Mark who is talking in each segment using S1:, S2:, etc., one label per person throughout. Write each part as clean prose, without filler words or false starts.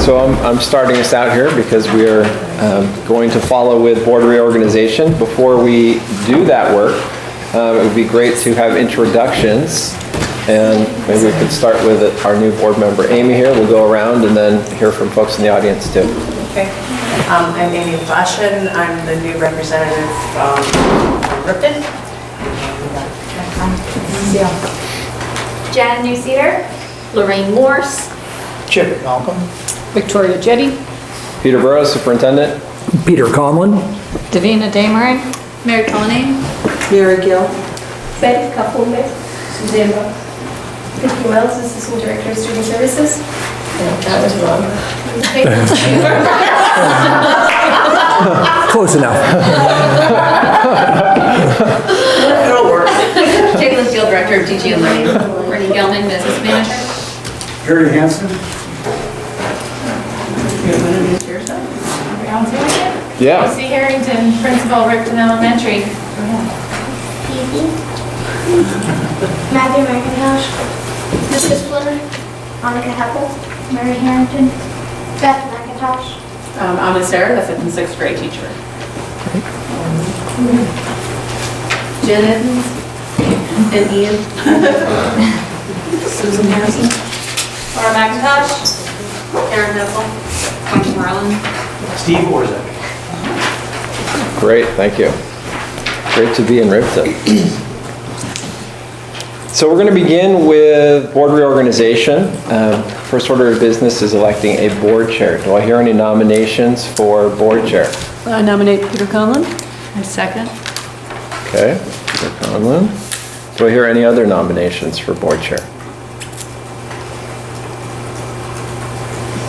S1: So I'm starting us out here because we are going to follow with board reorganization. Before we do that work, it would be great to have introductions, and maybe we could start with our new board member, Amy, here. We'll go around and then hear from folks in the audience too.
S2: Okay. I'm Amy Bashan. I'm the new representative from Ripton.
S3: Jan Newceder, Lorraine Morse,
S4: Chip Malcolm.
S5: Victoria Jetty.
S1: Peter Burrows, Superintendent.
S4: Peter Conlon.
S5: Davina Damari.
S3: Mary Cullinane,
S2: Mary Gill.
S3: Betty Kaufman, Suzanne Buck, Vicki Wells, Assistant Director of Student Services. That was wrong.
S4: Close enough.
S2: It'll work.
S3: Jacqueline Field, Director of Teaching and Learning. Renee Gelman, Business Manager.
S6: Harry Hansen.
S1: Yeah.
S7: Lucy Harrington, Principal, Ripton Elementary.
S8: Matthew McIntosh, Mrs. Flitter, Monica Heppel, Mary Harrington, Beth McIntosh.
S7: I'm Sarah, the 5th and 6th grade teacher.
S3: Jen Evans and Ian.
S2: Susan Harrison.
S7: Laura McIntosh.
S3: Karen Heffel. Wendy Marlin.
S6: Steve Orzek.
S1: Great, thank you. Great to be in Ripton. So we're going to begin with board reorganization. First order of business is electing a board chair. Do I hear any nominations for board chair?
S5: I nominate Peter Conlon. I second.
S1: Okay, Peter Conlon. Do I hear any other nominations for board chair?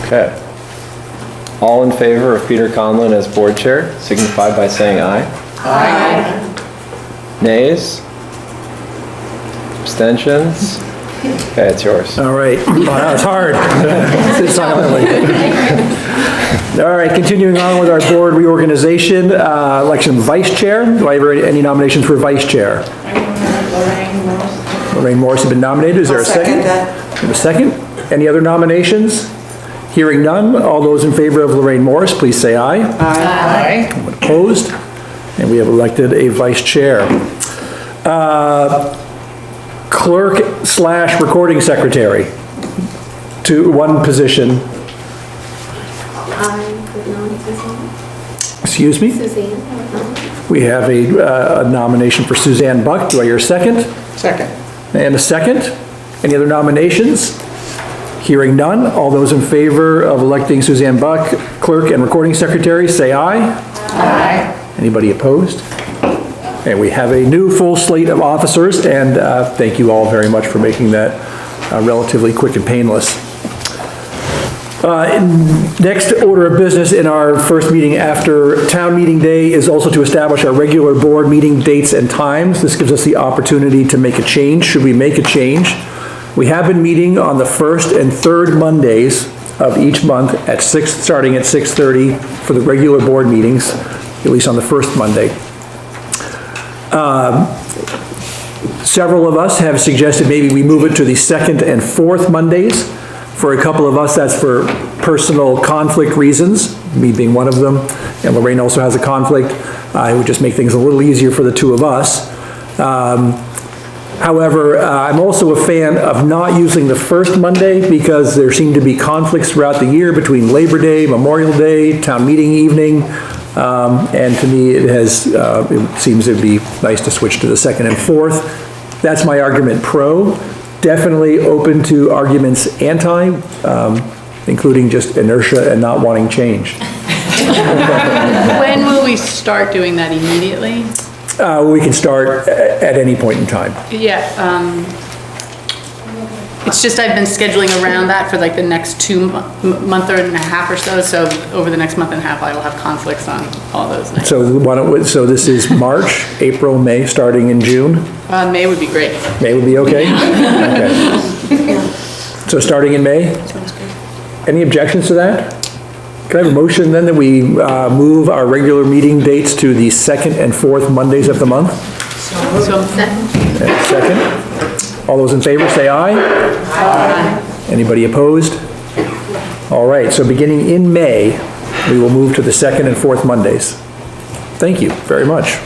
S1: Okay. All in favor of Peter Conlon as board chair, signify by saying aye.
S2: Aye.
S1: Nays? Abstentions? Okay, it's yours.
S4: All right. Wow, that was hard. Sit silently. All right, continuing on with our board reorganization, election of vice chair. Do I have any nominations for vice chair?
S2: Lorraine Morse.
S4: Lorraine Morse has been nominated. Is there a second?
S2: I'll second
S4: We have a second. Any other nominations? Hearing none, all those in favor of Lorraine Morse, please say aye.
S2: Aye.
S4: Anyone opposed? And we have elected a vice chair. Clerk/recording secretary, to one position.
S3: I would nominate Suzanne.
S4: Excuse me?
S3: Suzanne, I would nominate.
S4: We have a nomination for Suzanne Buck. Do I hear a second?
S2: Second.
S4: And a second. Any other nominations? Hearing none, all those in favor of electing Suzanne Buck, clerk and recording secretary, say aye.
S2: Aye.
S4: Anybody opposed? And we have a new full slate of officers, and thank you all very much for making that relatively quick and painless. Next order of business in our first meeting after town meeting day is also to establish our regular board meeting dates and times. This gives us the opportunity to make a change, should we make a change. We have been meeting on the first and third Mondays of each month at starting at 6:30 for the regular board meetings, at least on the first Monday. Several of us have suggested maybe we move it to the second and fourth Mondays. For a couple of us, that's for personal conflict reasons, me being one of them, and Lorraine also has a conflict. It would just make things a little easier for the two of us. However, I'm also a fan of not using the first Monday because there seem to be conflicts throughout the year between Labor Day, Memorial Day, town meeting evening, and to me it seems it'd be nice to switch to the second and fourth. That's my argument pro. Definitely open to arguments anti, including just inertia and not wanting change.
S5: When will we start doing that? Immediately?
S4: We can start at any point in time.
S5: Yeah. It's just I've been scheduling around that for like the next month and a half or so. So over the next month and a half, I will have conflicts on all those nights.
S4: So this is March, April, May, starting in June?
S5: May would be great.
S4: May would be okay? Okay. So starting in May?
S5: Sounds good.
S4: Any objections to that? Can I have a motion then that we move our regular meeting dates to the second and fourth Mondays of the month?
S5: So
S4: Second. All those in favor say aye.
S2: Aye.
S4: Anybody opposed? All right, so beginning in May, we will move to the second and fourth Mondays. Thank you very much.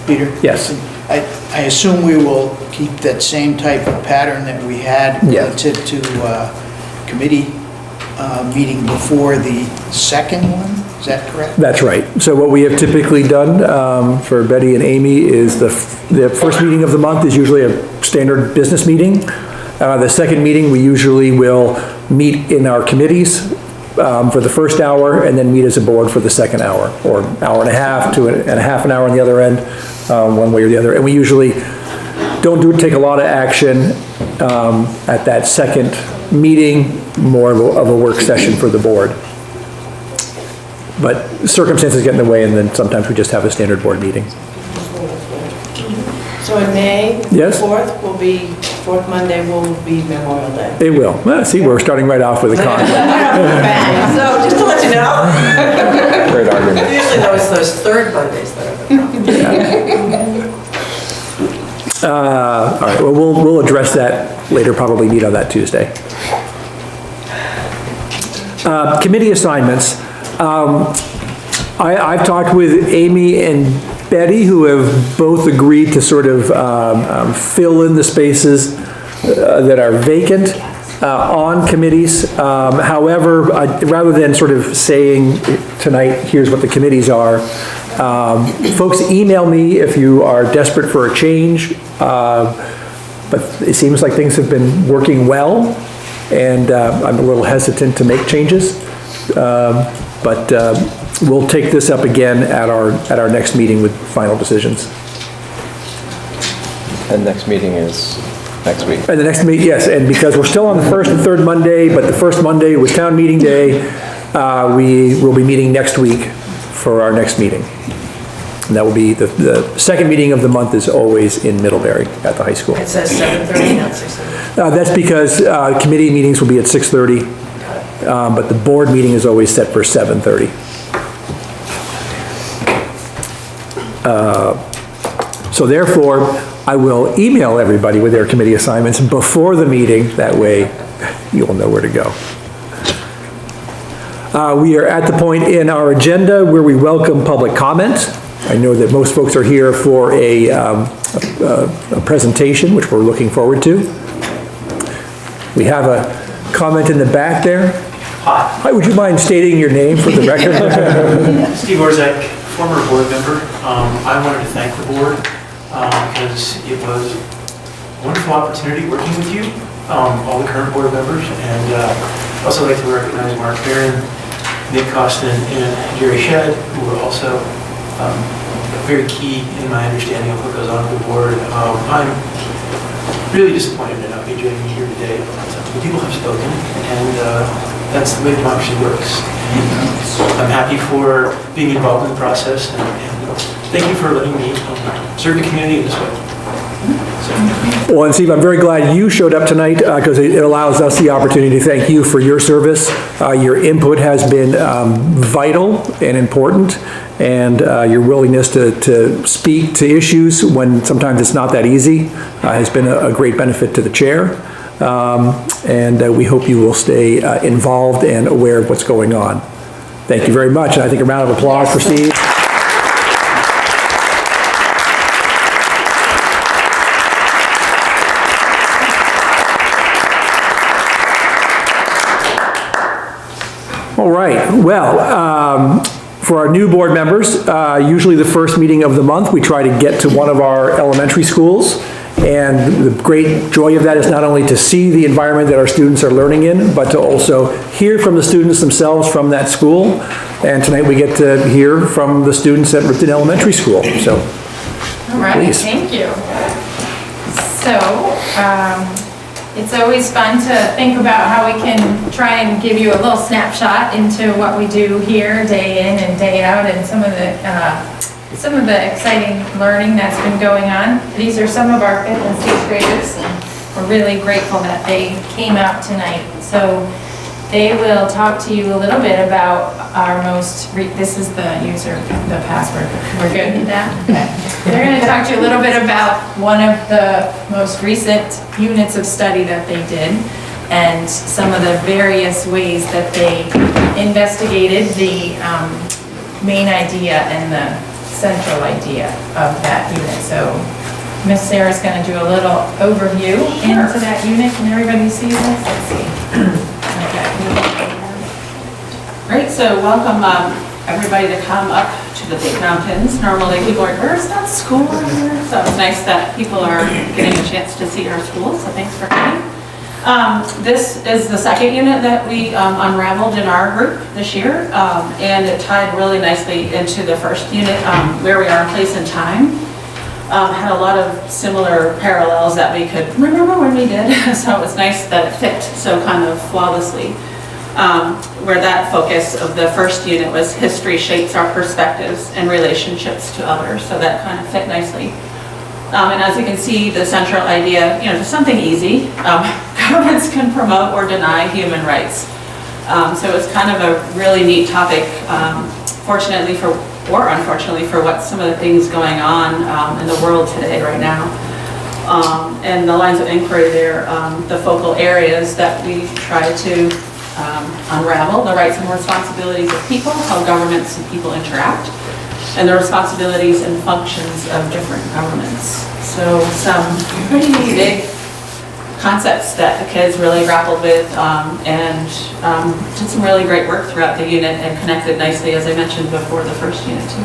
S9: Peter?
S4: Yes.
S9: I assume we will keep that same type of pattern that we had
S4: Yeah.
S9: relative to committee meeting before the second one, is that correct?
S4: That's right. So what we have typically done for Betty and Amy is the first meeting of the month is usually a standard business meeting. The second meeting, we usually will meet in our committees for the first hour and then meet as a board for the second hour, or hour and a half to and a half an hour on the other end, one way or the other. And we usually don't take a lot of action at that second meeting, more of a work session for the board. But circumstances get in the way, and then sometimes we just have a standard board meeting.
S2: So in May,
S4: Yes?
S2: fourth Monday will be Memorial Day.
S4: It will. Well, see, we're starting right off with a con.
S2: Bang. So just to let you know.
S1: Great argument.
S2: Usually those third Mondays that are the problem.
S4: All right, well, we'll address that later, probably meet on that Tuesday. Committee assignments. I've talked with Amy and Betty, who have both agreed to sort of fill in the spaces that are vacant on committees. However, rather than sort of saying tonight, here's what the committees are, folks email me if you are desperate for a change, but it seems like things have been working well, and I'm a little hesitant to make changes. But we'll take this up again at our next meeting with final decisions.
S1: And next meeting is next week.
S4: And the next meeting, yes, and because we're still on the first and third Monday, but the first Monday was town meeting day, we will be meeting next week for our next meeting. And that will be, the second meeting of the month is always in Middlebury at the high school.
S2: It says 7:30, not 6:30.
S4: That's because committee meetings will be at 6:30, but the board meeting is always set for 7:30. So therefore, I will email everybody with their committee assignments before the meeting, that way you'll know where to go. We are at the point in our agenda where we welcome public comment. I know that most folks are here for a presentation, which we're looking forward to. We have a comment in the back there. Hi, would you mind stating your name for the record?
S6: Steve Orzak, former board member. I wanted to thank the board because it was a wonderful opportunity working with you, all the current board members, and also like to recognize Mark Barron, Nick Costin, and Jerry Shedd, who were also very key in my understanding of what goes on with the board. I'm really disappointed in not being joining you here today. The people have spoken, and that's the way democracy works. I'm happy for being involved in the process, and thank you for letting me serve the community in this way.
S4: Well, and Steve, I'm very glad you showed up tonight because it allows us the opportunity to thank you for your service. Your input has been vital and important, and your willingness to speak to issues when sometimes it's not that easy has been a great benefit to the chair. And we hope you will stay involved and aware of what's going on. Thank you very much, and I think a round of applause for Steve. All right, well, for our new board members, usually the first meeting of the month, we try to get to one of our elementary schools. And the great joy of that is not only to see the environment that our students are learning in, but to also hear from the students themselves from that school. And tonight we get to hear from the students at Ripton Elementary School, so.
S7: All right,
S4: Please.
S7: thank you. So, it's always fun to think about how we can try and give you a little snapshot into what we do here day in and day out, and some of the exciting learning that's been going on. These are some of our 5th and 6th graders, and we're really grateful that they came out tonight. So they will talk to you a little bit about our this is the password. We're good with that? Okay. They're going to talk to you a little bit about one of the most recent units of study that they did. and some of the various ways that they investigated the main idea and the central idea of that unit. So Miss Sarah's going to do a little overview into that unit. Can everybody see this? Let's see. Okay.
S10: Great, so welcome everybody to come up to the Big Mountains. Normally people are, where's that school here? So it's nice that people are getting a chance to see our school, so thanks for coming. This is the second unit that we unraveled in our group this year, and it tied really nicely into the first unit, where we are in place and time. Had a lot of similar parallels that we could remember when we did, so it was nice that it fit so kind of flawlessly. Where that focus of the first unit was history shapes our perspectives and relationships to others, so that kind of fit nicely. And as you can see, the central idea, just something easy, governments can promote or deny human rights. So it's kind of a really neat topic, fortunately for, or unfortunately for what some of the things going on in the world today right now. And the lines of inquiry there, the focal areas that we try to unravel, the rights and responsibilities of people, how governments and people interact, and the responsibilities and functions of different governments. So some pretty big concepts that the kids really grappled with and did some really great work throughout the unit and connected nicely, as I mentioned before, the first unit too.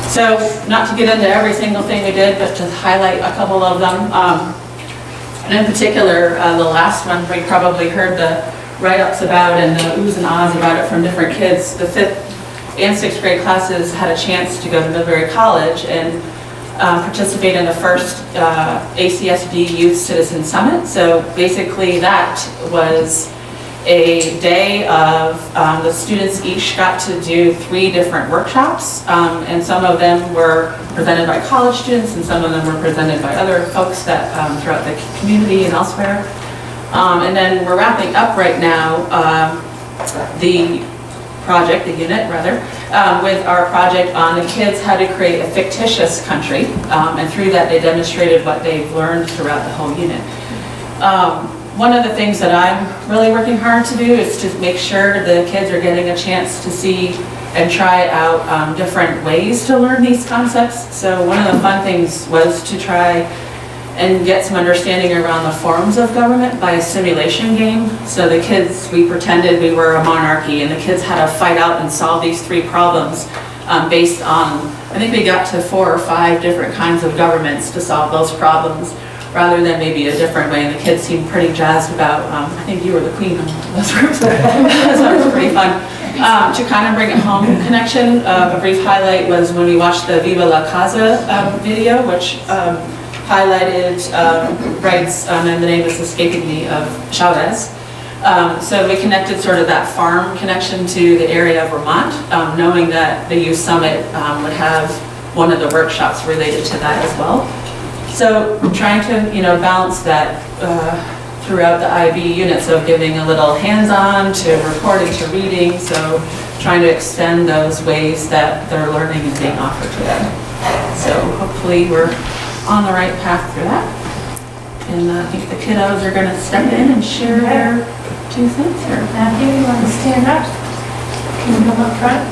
S10: So not to get into every single thing we did, but to highlight a couple of them. And in particular, the last one, we probably heard the write-ups about and the oohs and ahs about it from different kids. The 5th and 6th grade classes had a chance to go to Millbury College and participate in the first ACSD Youth Citizen Summit. So basically that was a day of the students each got to do 3 different workshops, and some of them were presented by college students and some of them were presented by other folks that throughout the community and elsewhere. And then we're wrapping up right now the project, the unit rather, with our project on the kids how to create a fictitious country, and through that they demonstrated what they've learned throughout the whole unit. One of the things that I'm really working hard to do is to make sure the kids are getting a chance to see and try out different ways to learn these concepts. So one of the fun things was to try and get some understanding around the forms of government by a simulation game. So the kids, we pretended we were a monarchy and the kids had to fight out and solve these 3 problems based on, I think we got to 4 or 5 different kinds of governments to solve those problems, rather than maybe a different way. And the kids seemed pretty jazzed about, I think you were the queen of those groups. So it was pretty fun. To kind of bring it home connection, a brief highlight was when we watched the Viva la Casa video, which highlighted rights, and the name is escaping me, of Chavez. So we connected sort of that farm connection to the area of Vermont, knowing that the Youth Summit would have one of the workshops related to that as well. So trying to, balance that throughout the IB unit, so giving a little hands-on to recording to reading, so trying to extend those ways that their learning is being offered to them. So hopefully we're on the right path through that. And I think the kiddos are going to step in and share their 2 cents here.
S7: Matthew, you want to stand up? Can you come up front?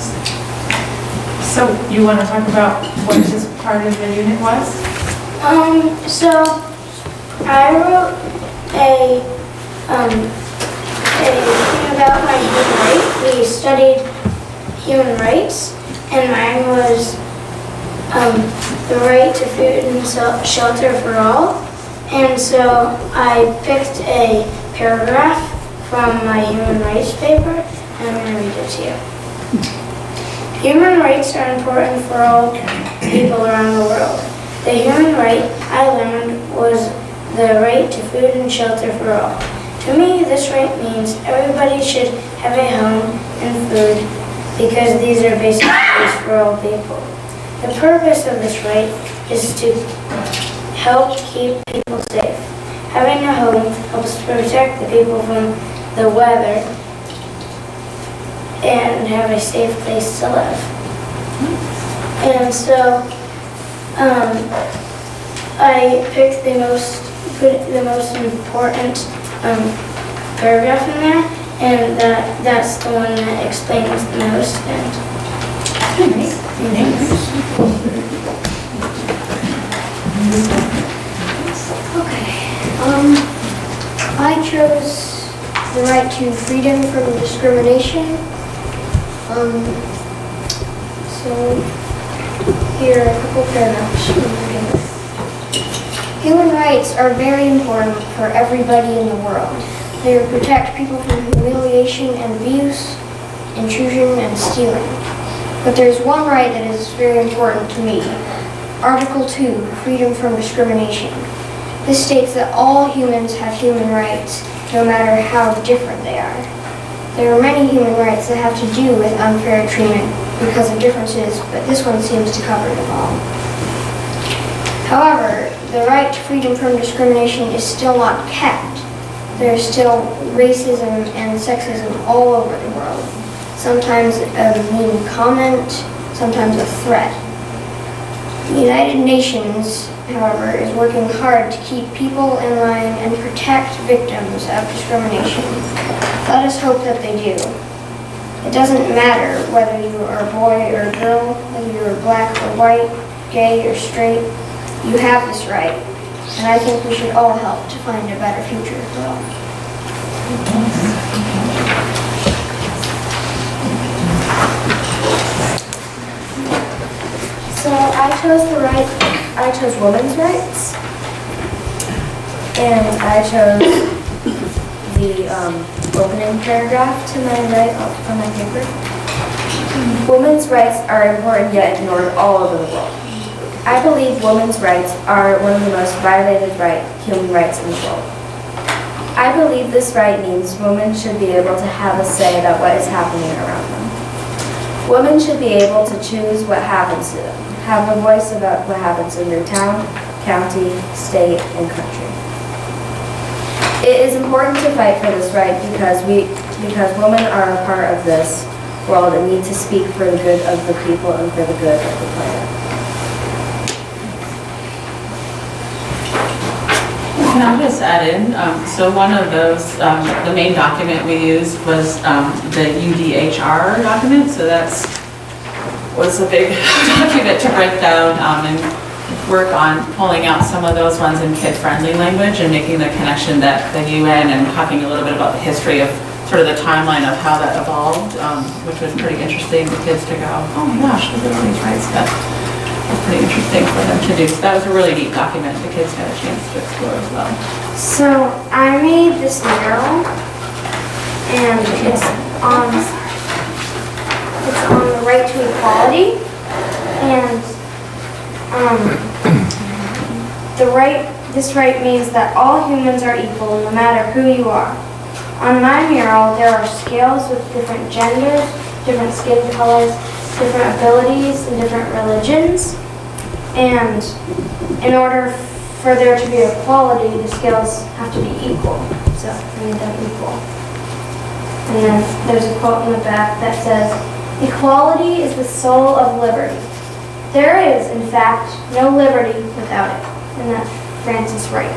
S7: So you want to talk about what this part of the unit was?
S8: So I wrote a thing about my human rights. We studied human rights, and mine was the right to food and shelter for all. And so I picked a paragraph from my human rights paper, and I'm going to read it to you. Human rights are important for all people around the world. The human right I learned was the right to food and shelter for all. To me, this right means everybody should have a home and food, because these are basic needs for all people. The purpose of this right is to help keep people safe. Having a home helps protect the people from the weather and have a safe place to live. And so I picked the most important paragraph in there, and that's the one that explains the most. And okay, I chose the right to freedom from discrimination. So here are a couple paragraphs. Human rights are very important for everybody in the world. They protect people from humiliation and abuse, intrusion and stealing. But there's one right that is very important to me. Article 2, freedom from discrimination. This states that all humans have human rights, no matter how different they are. There are many human rights that have to do with unfair treatment because of differences, but this one seems to cover them all. However, the right to freedom from discrimination is still not kept. There is still racism and sexism all over the world. Sometimes a mean comment, sometimes a threat. The United Nations, however, is working hard to keep people in line and protect victims of discrimination. Let us hope that they do. It doesn't matter whether you are a boy or a girl, whether you are black or white, gay or straight, you have this right. And I think we should all help to find a better future for all.
S3: So I chose women's rights, and I chose the opening paragraph to my right on my paper. Women's rights are important yet ignored all over the world. I believe women's rights are one of the most violated human rights in the world. I believe this right means women should be able to have a say about what is happening around them. Women should be able to choose what happens to them, have a voice about what happens in their town, county, state, and country. It is important to fight for this right because women are a part of this world and need to speak for the good of the people and for the good of the planet.
S10: Can I just add in, so one of those, the main document we used was the UDHR document, so was a big document to break down and work on pulling out some of those ones in kid-friendly language and making the connection that the UN and talking a little bit about the history of sort of the timeline of how that evolved, which was pretty interesting for kids to go, oh my gosh, look at all these rights that was pretty interesting for them to do. So that was a really neat document the kids got a chance to explore as well.
S8: So I made this mural, and it's on the right to equality, and this right means that all humans are equal no matter who you are. On my mural, there are scales with different genders, different skin colors, different abilities, and different religions. And in order for there to be equality, the scales have to be equal. So I made them equal. And then there's a quote in the back that says, "Equality is the soul of liberty. There is, in fact, no liberty without it." And that's Francis Wright.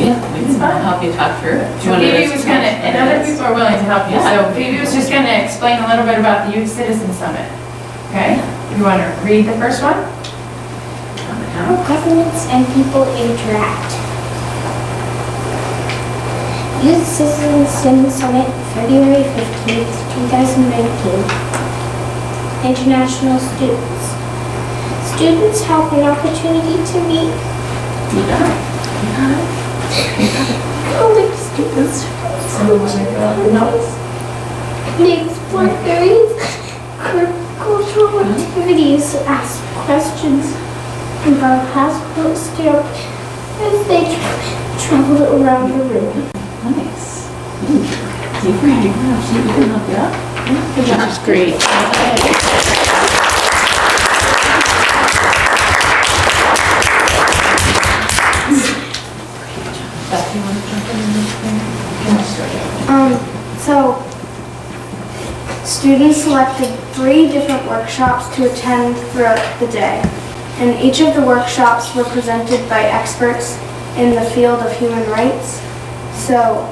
S10: Yeah, we can help you talk through it.
S7: So Phoebe was gonna, and other people are willing to help you,
S10: Yeah.
S7: so Phoebe was just gonna explain a little bit about the Youth Citizen Summit. Okay, you wanna read the first one?
S8: How governments and people interact. Youth Citizen Summit, February 15th, 2019. International students. Students have an opportunity to meet colleague students. They explore various cultural activities, ask questions about passport stamp as they travel around the room.
S10: Nice. You can help you out.
S5: That's great.
S10: Beth, you want to jump in on this thing?
S3: So, students selected 3 different workshops to attend throughout the day. And each of the workshops were presented by experts in the field of human rights. So,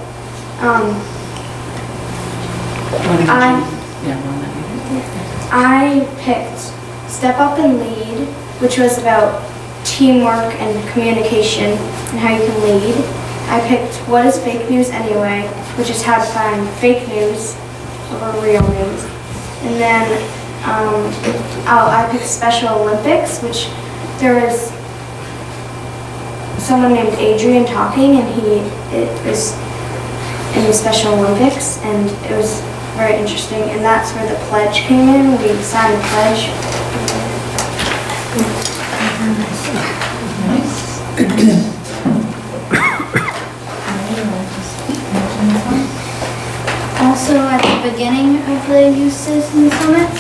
S3: I picked Step Up and Lead, which was about teamwork and communication and how you can lead. I picked What is Fake News Anyway, which is how to find fake news over real news. And then I picked Special Olympics, which there was someone named Adrian talking, and it was in the Special Olympics, and it was very interesting. And that's where the pledge came in. We signed the pledge. Also, at the beginning of the Youth Citizen Summit,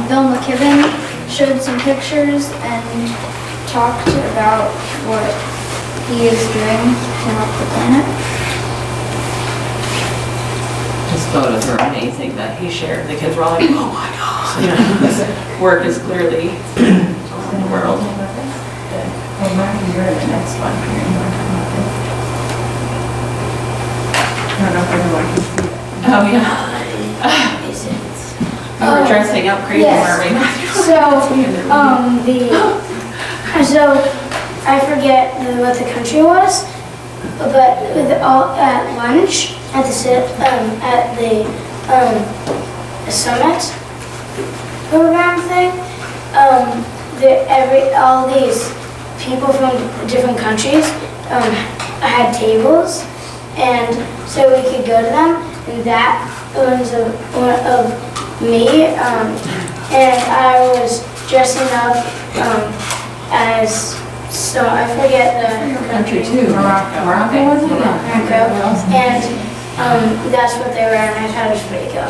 S3: Bill McKibben showed some pictures and talked about what he is doing to help the planet.
S10: His photos are amazing that he shared. The kids were all like, oh my God. You know, his work is clearly in the world.
S7: Well, Mark, you're the next one. I don't know if everyone can see that.
S10: Oh, yeah. You were dressing up crazy,
S8: Yes.
S10: Marvin.
S8: So I forget what the country was, but at lunch at the summit program thing, all these people from different countries had tables, and so we could go to them, and that was one of me, and I was dressing up as, so I forget the country too.
S10: Morocco, wasn't it?
S8: Morocco, and that's what they were, and I thought it was pretty cool.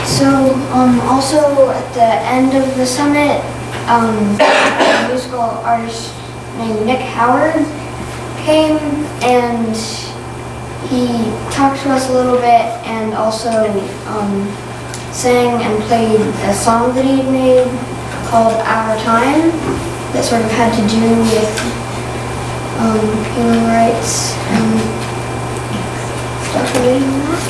S3: So, also at the end of the summit, a musical artist named Nick Howard came, and he talked to us a little bit, and also sang and played a song that he made called Our Time that sort of had to do with human rights and stuff related to that.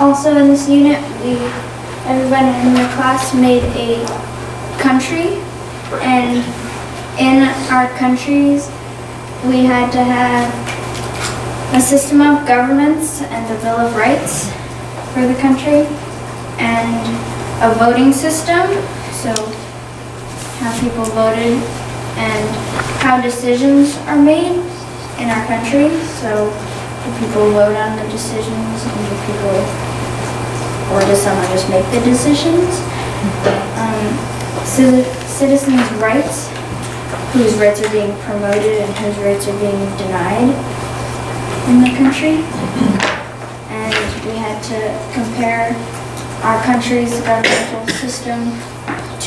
S3: Also in this unit, everybody in the class made a country, and in our countries, we had to have a system of governance and a Bill of Rights for the country, and a voting system, so how people voted and how decisions are made in our country, so do people vote on the decisions, and do people, or does someone just make the decisions? Citizens' rights, whose rights are being promoted and whose rights are being denied in the country. And we had to compare our country's governmental system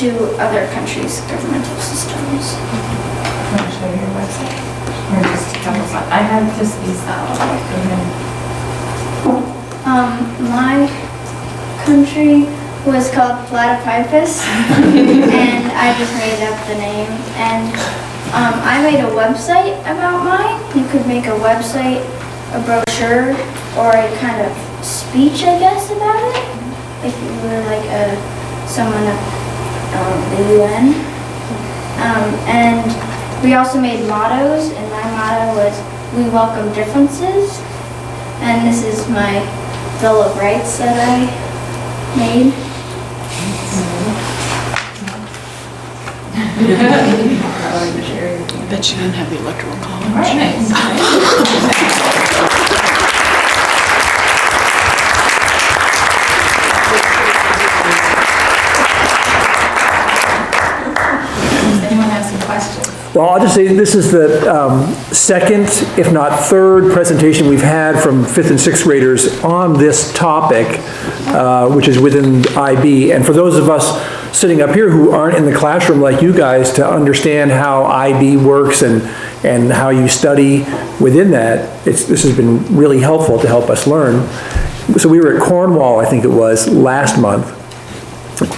S3: to other countries' governmental systems.
S7: Want to show your website? Or just a couple slides? I have just these
S3: My country was called Platypipus, and I just made up the name. And I made a website about mine. You could make a website, a brochure, or a kind of speech, I guess, about it, if you were like someone at the UN. And we also made mottos, and my motto was, "We welcome differences." And this is my Bill of Rights that I made.
S5: I bet you didn't have the electoral college.
S10: Nice.
S7: Does anyone have some questions.
S4: Well, I'll just say this is the second, if not third, presentation we've had from 5th and 6th graders on this topic, which is within IB. And for those of us sitting up here who aren't in the classroom like you guys to understand how IB works and how you study within that, this has been really helpful to help us learn. So we were at Cornwall, I think it was, last month,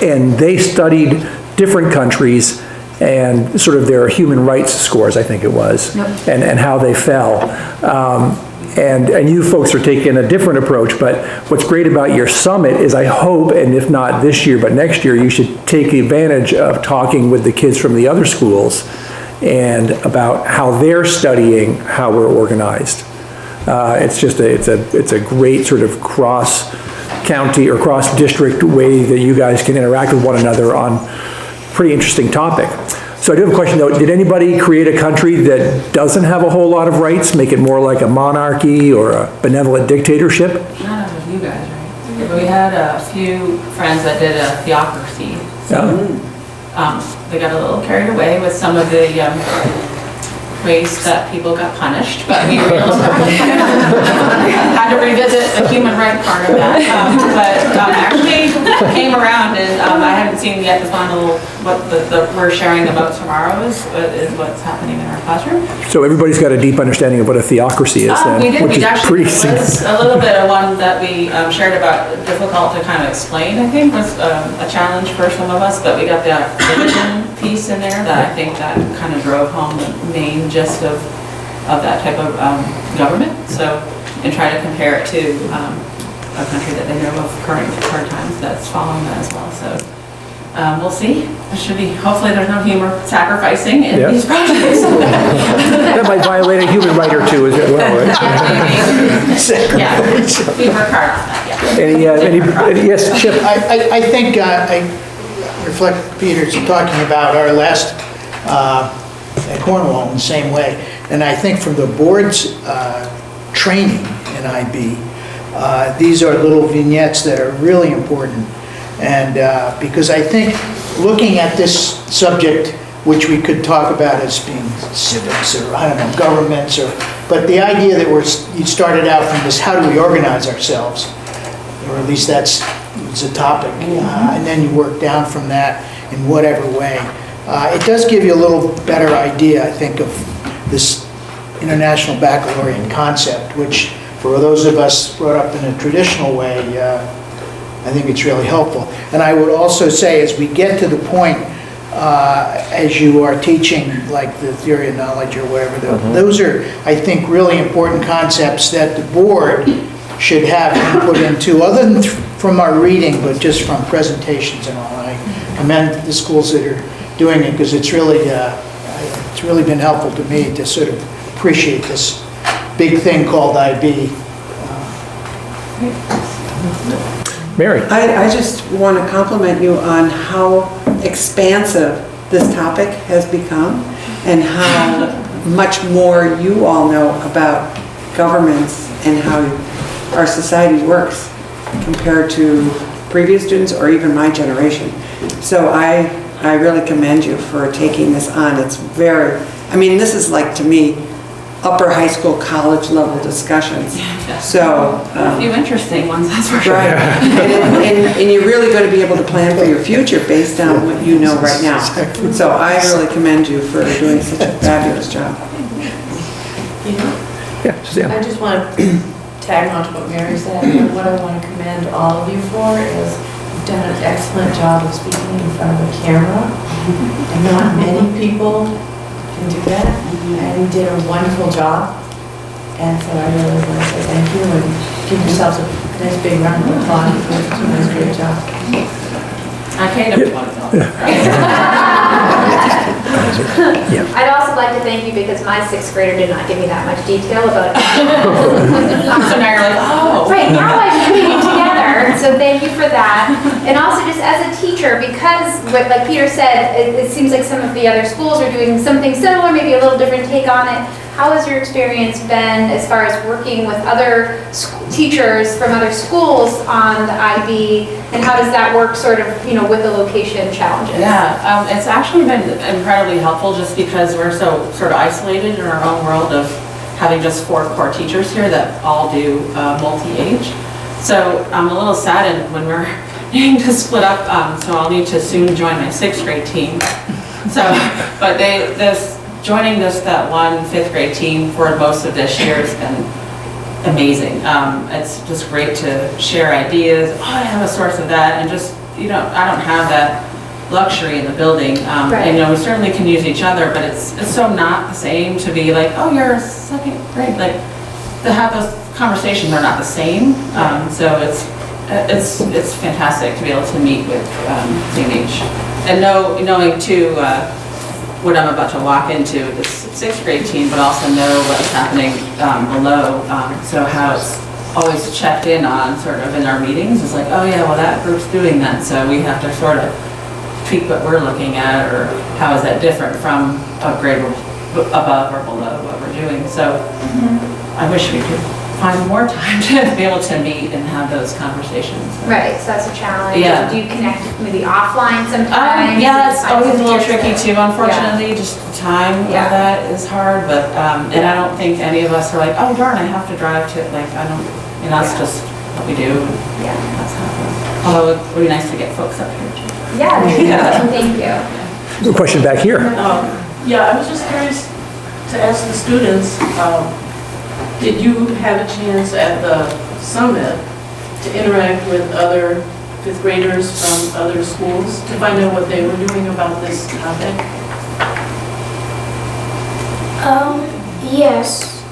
S4: and they studied different countries and sort of their human rights scores, I think it was, and how they fell. And you folks are taking a different approach, but what's great about your summit is I hope, and if not this year, but next year, you should take advantage of talking with the kids from the other schools and about how they're studying how we're organized. It's just it's a great sort of cross-county or cross-district way that you guys can interact with one another on pretty interesting topic. So I do have a question though. Did anybody create a country that doesn't have a whole lot of rights, make it more like a monarchy or a benevolent dictatorship?
S10: None of you guys, right? We had a few friends that did a theocracy. So, they got a little carried away with some of the ways that people got punished, but we had to revisit the human rights part of that. But actually came around, and I haven't seen yet the final, what we're sharing about tomorrow is what's happening in our classroom.
S4: So everybody's got a deep understanding of what a theocracy is then,
S10: We did.
S4: which is pretty
S10: was a little bit of one that we shared about, difficult to kind of explain, I think, was a challenge for some of us, but we got the religion piece in there that I think that kind of drove home the main gist of that type of government. So, and try to compare it to a country that they know of current times that's following that as well. So we'll see. There should be, hopefully there's no humor sacrificing in these projects.
S4: That might violate a human right or two as well, right?
S10: Yeah, we work hard on that, yeah.
S4: Yes, Chip?
S9: I think I reflect Peter's talking about our last at Cornwall in the same way. And I think from the board's training in IB, these are little vignettes that are really important. And because I think looking at this subject, which we could talk about as being civics or, I don't know, governments, but the idea that you started out from this, how do we organize ourselves? Or at least it's a topic. And then you work down from that in whatever way. It does give you a little better idea, I think, of this International Baccalaureate concept, which for those of us brought up in a traditional way, I think it's really helpful. And I would also say, as we get to the point, as you are teaching, like the theory of knowledge or whatever, those are, I think, really important concepts that the board should have input into, other than from our reading, but just from presentations and all. And I commend the schools that are doing it, because it's really been helpful to me to sort of appreciate this big thing called IB.
S4: Mary?
S11: I just want to compliment you on how expansive this topic has become and how much more you all know about governments and how our society works compared to previous students or even my generation. So I really commend you for taking this on. It's very, I mean, this is like, to me, upper high school, college level discussions.
S10: Yeah.
S11: So
S10: a few interesting ones, that's for sure.
S11: Right. And you're really going to be able to plan for your future based on what you know right now. So I really commend you for doing such a fabulous job.
S4: Yeah, Suzanne.
S2: I just want to tag on to what Mary said, and what I want to commend all of you for is you've done an excellent job of speaking in front of a camera, and not many people can do that, and you did a wonderful job, and so I really want to say thank you, and give yourselves a nice big round of applause for doing this great job.
S10: I kind of want to know.
S3: I'd also like to thank you because my sixth grader did not give me that much detail about it.
S10: So now you're like, oh.
S3: Right, now I'm putting it together.
S12: here, so thank you for that. And also just as a teacher, because, like Peter said, it seems like some of the other schools are doing something similar, maybe a little different take on it. How has your experience been as far as working with other teachers from other schools on the IB, and how does that work sort of, with the location challenges?
S10: Yeah, it's actually been incredibly helpful just because we're so sort of isolated in our own world of having just 4 core teachers here that all do multi-age. So I'm a little saddened when we're needing to split up, so I'll need to soon join my 6th grade team. So, but joining that one 5th grade team for most of this year has been amazing. It's just great to share ideas. Oh, I have a source of that, and just, I don't have that luxury in the building.
S12: Right.
S10: And, we certainly can use each other, but it's so not the same to be like, oh, you're 2nd grade. Like, to have those conversations are not the same. So it's fantastic to be able to meet with same age. And knowing too, what I'm about to walk into with this 6th grade team, but also know what's happening below. So how it's always checked in on sort of in our meetings. It's like, oh yeah, well that group's doing that. So we have to sort of tweak what we're looking at, or how is that different from a grade above or below what we're doing. So I wish we could find more time to be able to meet and have those conversations.
S12: Right, so that's a challenge.
S10: Yeah.
S12: Do you connect maybe offline sometimes?
S10: Yeah, it's always a little tricky too, unfortunately. Just the time of that is hard, but, and I don't think any of us are like, oh darn, I have to drive to, like, I don't, that's just what we do.
S12: Yeah.
S10: That's how it goes. Although it would be nice to get folks up here too.
S12: Yeah, thank you.
S4: A question back here.
S13: Yeah, I was just curious to ask the students, did you have a chance at the summit to interact with other 5th graders from other schools to find out what they were doing about this topic?
S8: Yes.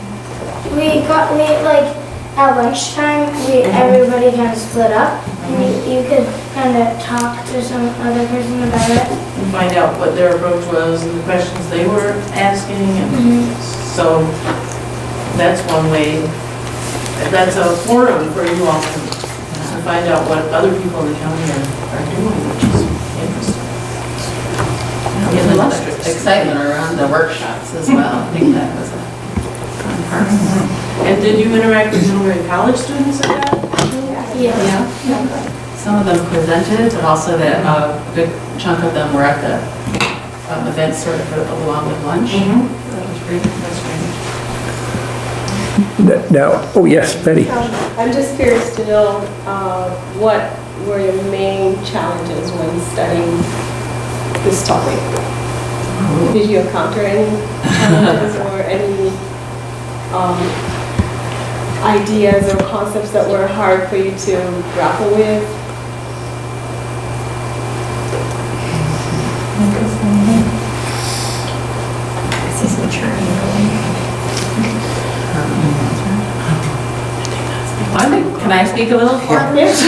S8: At lunchtime, everybody kind of split up, and you could kind of talk to some other person about it.
S13: And find out what their approach was and the questions they were asking, and so that's one way. That's a forum for you all to find out what other people in the county are doing, which is interesting.
S10: There's a lot of excitement around the workshops as well. I think that was a fun part.
S13: And did you interact with Lorraine college students at that?
S8: Yeah.
S10: Some of them presented, but also that a good chunk of them were at the events sort of along with lunch. That was great. That's great.
S4: Now, oh yes, Betty.
S14: I'm just curious to know what were your main challenges when studying this topic? Did you encounter any challenges or any ideas or concepts that were hard for you to grapple with?
S10: Can I speak a little for this?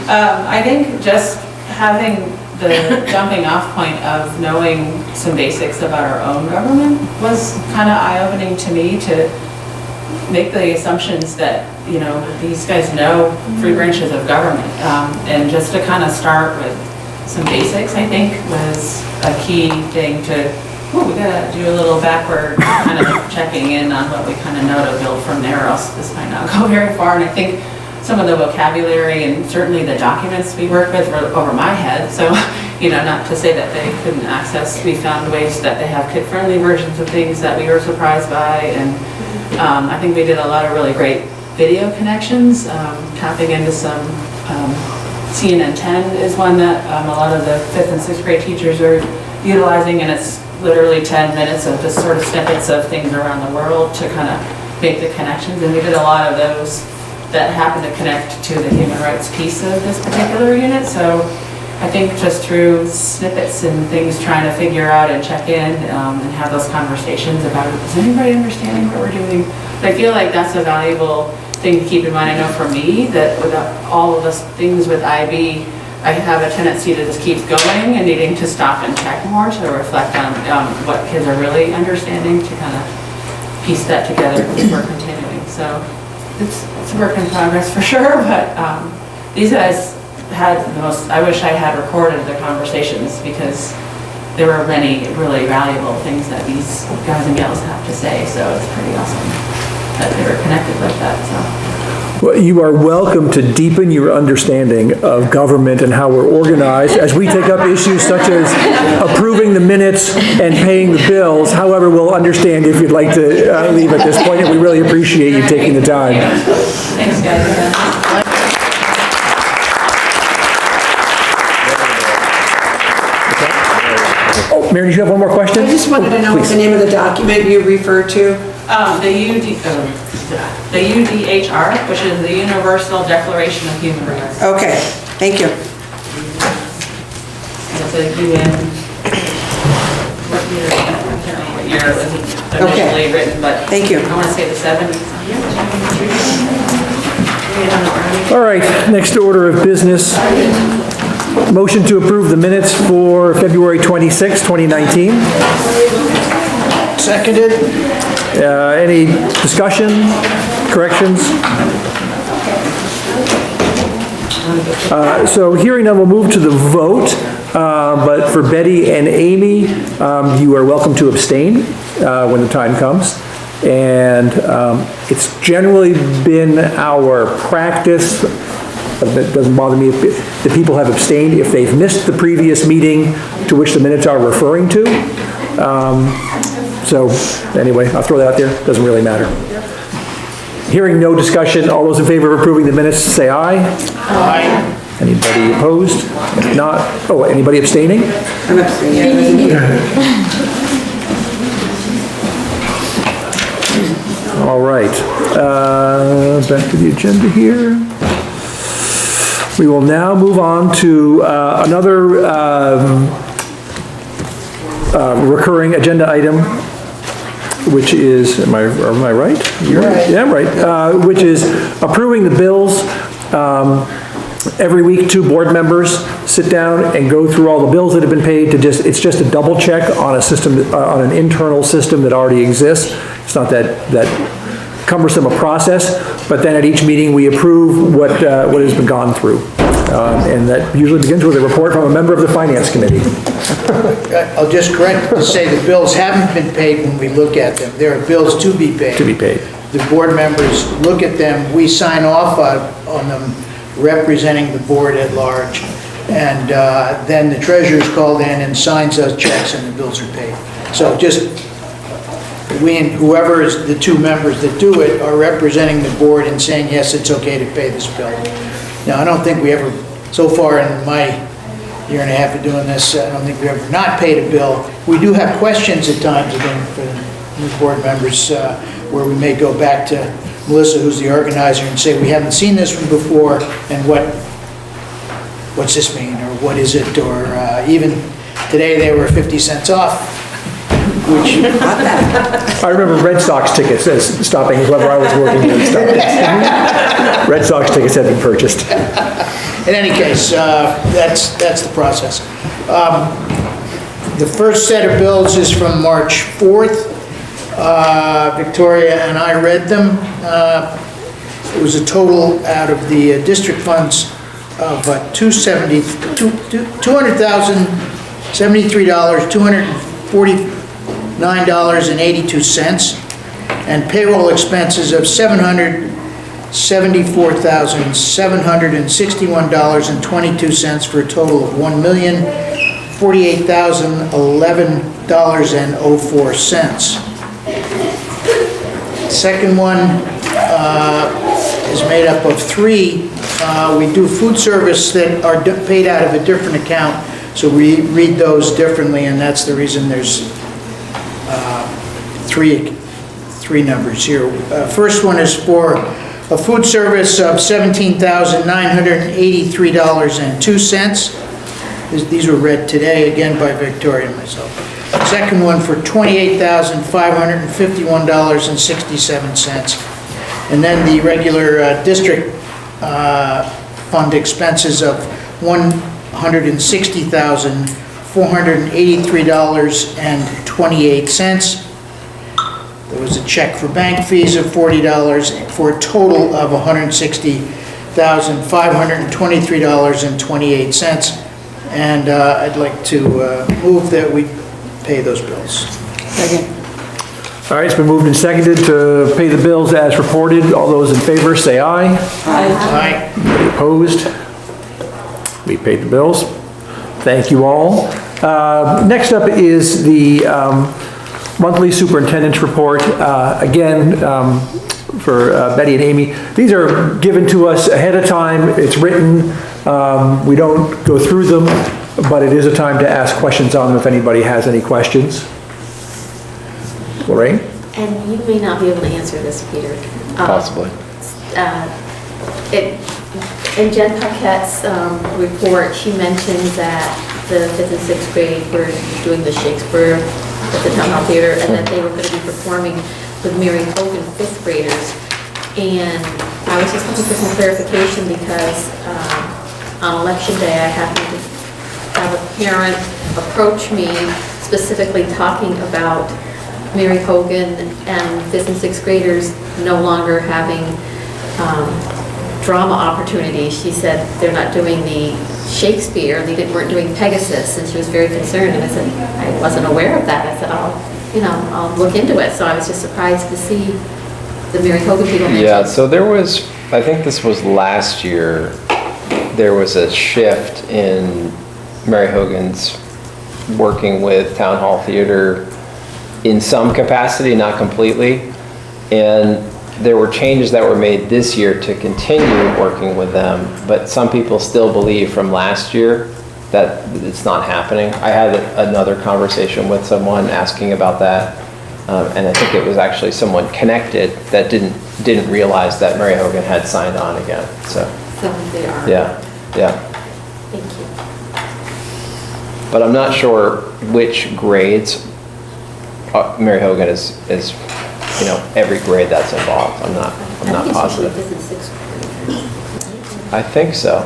S10: I think just having the jumping off point of knowing some basics about our own government was kind of eye-opening to me, to make the assumptions that, these guys know 3 branches of government. And just to kind of start with some basics, I think, was a key thing to, we gotta do a little backward kind of checking in on what we kind of know to build from there, or else this might not go very far. And I think some of the vocabulary and certainly the documents we work with were over my head. So, not to say that they couldn't access, we found ways that they have kid-friendly versions of things that we were surprised by. And I think we did a lot of really great video connections, tapping into some, CNN 10 is one that a lot of the 5th and 6th grade teachers are utilizing, and it's literally 10 minutes of just sort of snippets of things around the world to kind of make the connections. And we did a lot of those that happen to connect to the human rights piece of this particular unit. So I think just through snippets and things, trying to figure out and check in and have those conversations about, is anybody understanding what we're doing? But I feel like that's a valuable thing to keep in mind. I know for me that with all of those things with IB, I have a tendency to just keep going and needing to stop and check more to reflect on what kids are really understanding, to kind of piece that together before continuing. So it's a work in progress for sure, but these guys had the most, I wish I had recorded the conversations because there were many really valuable things that these guys and gals have to say, so it's pretty awesome that they were connected like that, so.
S4: Well, you are welcome to deepen your understanding of government and how we're organized as we take up issues such as approving the minutes and paying the bills. However, we'll understand if you'd like to leave at this point, and we really appreciate you taking the time.
S10: Thanks, guys.
S4: Oh, Mary, did you have one more question?
S11: I just wanted to know what the name of the document you refer to.
S10: The UDHR, which is the Universal Declaration of Human Rights.
S11: Okay, thank you.
S10: It's a UN, what year, I can't remember what year it was initially written, but
S11: thank you.
S10: I want to say the 70s.
S4: All right, next order of business. Motion to approve the minutes for February 26, 2019.
S9: Seconded.
S4: Any discussion, corrections? So hearing none, we'll move to the vote, but for Betty and Amy, you are welcome to abstain when the time comes. And it's generally been our practice, it doesn't bother me if the people have abstained if they've missed the previous meeting to which the minutes are referring to. So anyway, I'll throw that out there, doesn't really matter. Hearing no discussion, all those in favor of approving the minutes, say aye.
S9: Aye.
S4: Anybody opposed? If not, oh, anybody abstaining?
S11: I'm abstaining.
S4: All right, back to the agenda here. We will now move on to another recurring agenda item, which is, am I right?
S9: You're right.
S4: Yeah, I'm right. Which is approving the bills. Every week, 2 board members sit down and go through all the bills that have been paid it's just a double check on a system, on an internal system that already exists. It's not that cumbersome a process, but then at each meeting, we approve what has been gone through. And that usually begins with a report from a member of the Finance Committee.
S9: I'll just correct to say the bills haven't been paid when we look at them. There are bills to be paid.
S4: To be paid.
S9: The board members look at them, we sign off on them, representing the board at large. And then the treasurer's called in and signs those checks and the bills are paid. So just, we and whoever is the 2 members that do it are representing the board and saying, yes, it's okay to pay this bill. Now, I don't think we ever, so far in my year and a half of doing this, I don't think we ever not paid a bill. We do have questions at times, again, for the new board members, where we may go back to Melissa, who's the organizer, and say, we haven't seen this one before, and what's this mean, or what is it, or even today they were 50 cents off, which...
S4: I remember Red Sox tickets as stopping whoever I was working with. Red Sox tickets had been purchased.
S9: In any case, that's the process. The first set of bills is from March 4th. Victoria and I read them. It was a total out of the district funds of $273,249.82, and payroll expenses of $774,761.22 for a total of $1,048,011.04. Second one is made up of 3. We do food service that are paid out of a different account, so we read those differently, and that's the reason there's three numbers here. First one is for a food service of $17,983.02. These were read today, again by Victoria and myself. Second one for $28,551.67. And then the regular district fund expenses of $160,483.28. The was a check for bank fees of $40 for a total of $160,523.28. And I'd like to move that we pay those bills.
S11: Second.
S4: All right, it's been moved and seconded to pay the bills as reported. All those in favor, say aye.
S9: Aye.
S4: Anybody opposed? We paid the bills. Thank you all. Next up is the monthly superintendent's report. Again, for Betty and Amy. These are given to us ahead of time. It's written. We don't go through them, but it is a time to ask questions on them if anybody has any questions. Lorraine?
S15: And you may not be able to answer this, Peter.
S1: Possibly.
S15: In Jen Paquette's report, she mentioned that the 5th and 6th grade were doing the Shakespeare at the Town Hall Theater, and that they were going to be performing with Mary Hogan 5th graders. And I was just looking for some clarification because on election day, I happened to have a parent approach me specifically talking about Mary Hogan and 5th and 6th graders no longer having drama opportunities. She said they're not doing the Shakespeare, they weren't doing Pegasus, and she was very concerned. And I said, I wasn't aware of that. I said, I'll look into it. So I was just surprised to see the Mary Hogan people mentioned.
S1: Yeah, so there was, I think this was last year, there was a shift in Mary Hogan's working with Town Hall Theater in some capacity, not completely. And there were changes that were made this year to continue working with them, but some people still believe from last year that it's not happening. I had another conversation with someone asking about that, and I think it was actually someone connected that didn't realize that Mary Hogan had signed on again. So
S15: they are.
S1: Yeah.
S15: Thank you.
S1: But I'm not sure which grades Mary Hogan is, every grade that's involved. I'm not positive. I think so.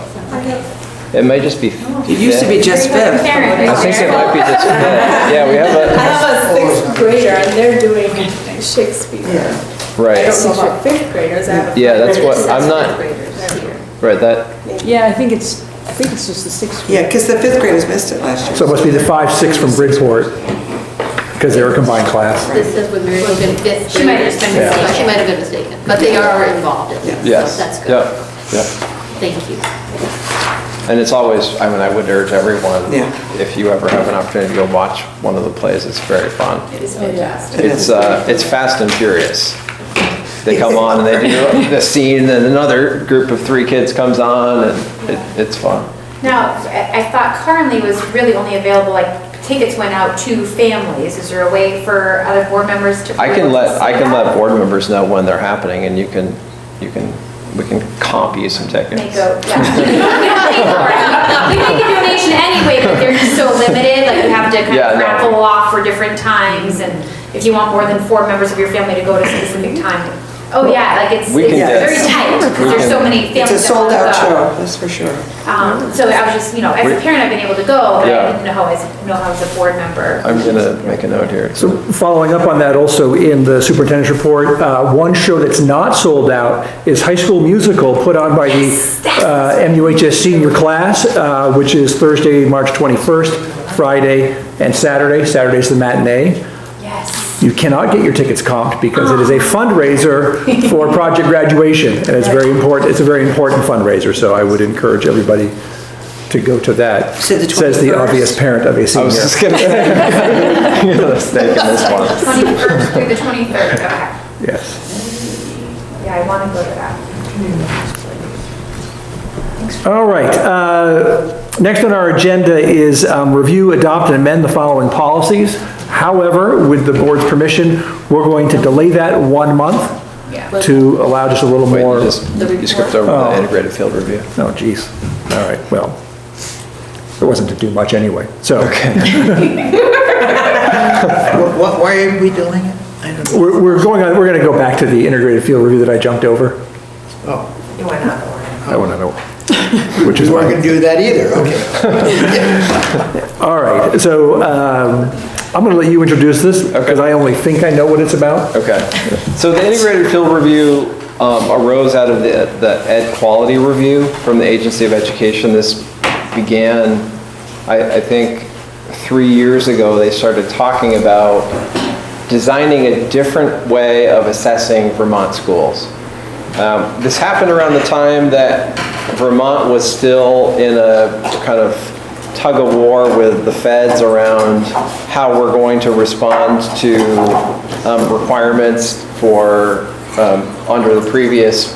S1: It may just be.
S11: It used to be just 5th.
S1: I think it might be just 5th. Yeah, we have
S14: I have a 6th grader and they're doing Shakespeare.
S1: Right.
S14: I don't know about 5th graders. I have a
S1: Yeah, that's what, I'm not, right, that,
S13: Yeah, I think it's just the 6th grade.
S11: Yeah, because the 5th graders missed it last year.
S4: So it must be the 5, 6 from Bridgeport, because they were a combined class.
S15: This says with Mary Hogan 5th
S12: She might have
S15: graders.
S12: just been mistaken.
S15: She might have been mistaken, but they are involved in this,
S1: yes.
S15: so that's good.
S1: Yeah.
S15: Thank you.
S1: And it's always, I would urge everyone,
S11: Yeah.
S1: if you ever have an opportunity to go watch one of the plays, it's very fun.
S12: It is fantastic.
S1: It's fast and furious. They come on and they do the scene, and another group of 3 kids comes on, and it's fun.
S12: Now, I thought currently was really only available, like, tickets went out to families. Is there a way for other board members to?
S1: I can let board members know when they're happening, and we can comp you some tickets.
S12: May go, yeah. We don't pay for it. We make a donation anyway, but they're just so limited, like you have to kind of raffle off for different times, and if you want more than 4 members of your family to go to a specific time. Oh yeah, like it's very tight, because there's so many families.
S11: It's a
S12: that want to
S11: sold-out
S12: go.
S11: show, that's for sure.
S12: So I was just, as a parent, I've been able to go, but I didn't know how as a board member.
S1: I'm gonna make a note here.
S4: So following up on that, also in the superintendent's report, one show that's not sold out is High School Musical, put on by the MUHS senior class, which is Thursday, March 21st, Friday, and Saturday. Saturday's the matinee.
S12: Yes.
S4: You cannot get your tickets comped because it is a fundraiser for project graduation, and it's very important. It's a very important fundraiser, so I would encourage everybody to go to that.
S11: So the
S4: Says the
S11: 21st.
S4: obvious parent of a senior.
S1: I was just gonna say, you're the mistake in this one.
S12: 21st through the 23rd, okay.
S4: Yes.
S12: Yeah, I want to go to that.
S4: All right. Next on our agenda is review, adopt, and amend the following policies. However, with the board's permission, we're going to delay that 1 month to allow just a little more.
S1: You skipped over the integrated field review.
S4: Oh, geez. All right, well, it wasn't to do much anyway, so.
S9: Why are we doing it? I don't know.
S4: We're going to go back to the integrated field review that I jumped over.
S9: Oh,
S2: You went out.
S4: I want to know. Which is
S9: we
S4: why.
S9: weren't going to do that either, okay.
S4: All right, so I'm going to let you introduce this, because I only think I know what it's about.
S1: Okay. So the integrated field review arose out of the Ed Quality Review from the Agency of Education. This began, I think, 3 years ago. They started talking about designing a different way of assessing Vermont schools. This happened around the time that Vermont was still in a kind of tug of war with the feds around how we're going to respond to requirements for under the previous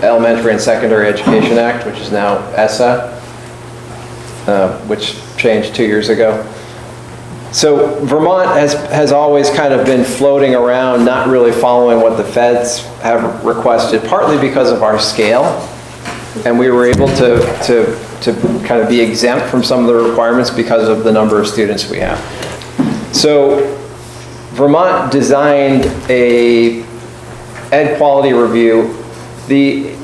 S1: Elementary and Secondary Education Act, which is now ESSA, which changed 2 years ago. So Vermont has always kind of been floating around, not really following what the feds have requested, partly because of our scale. And we were able to kind of be exempt from some of the requirements because of the number of students we have. So Vermont designed a Ed Quality Review. The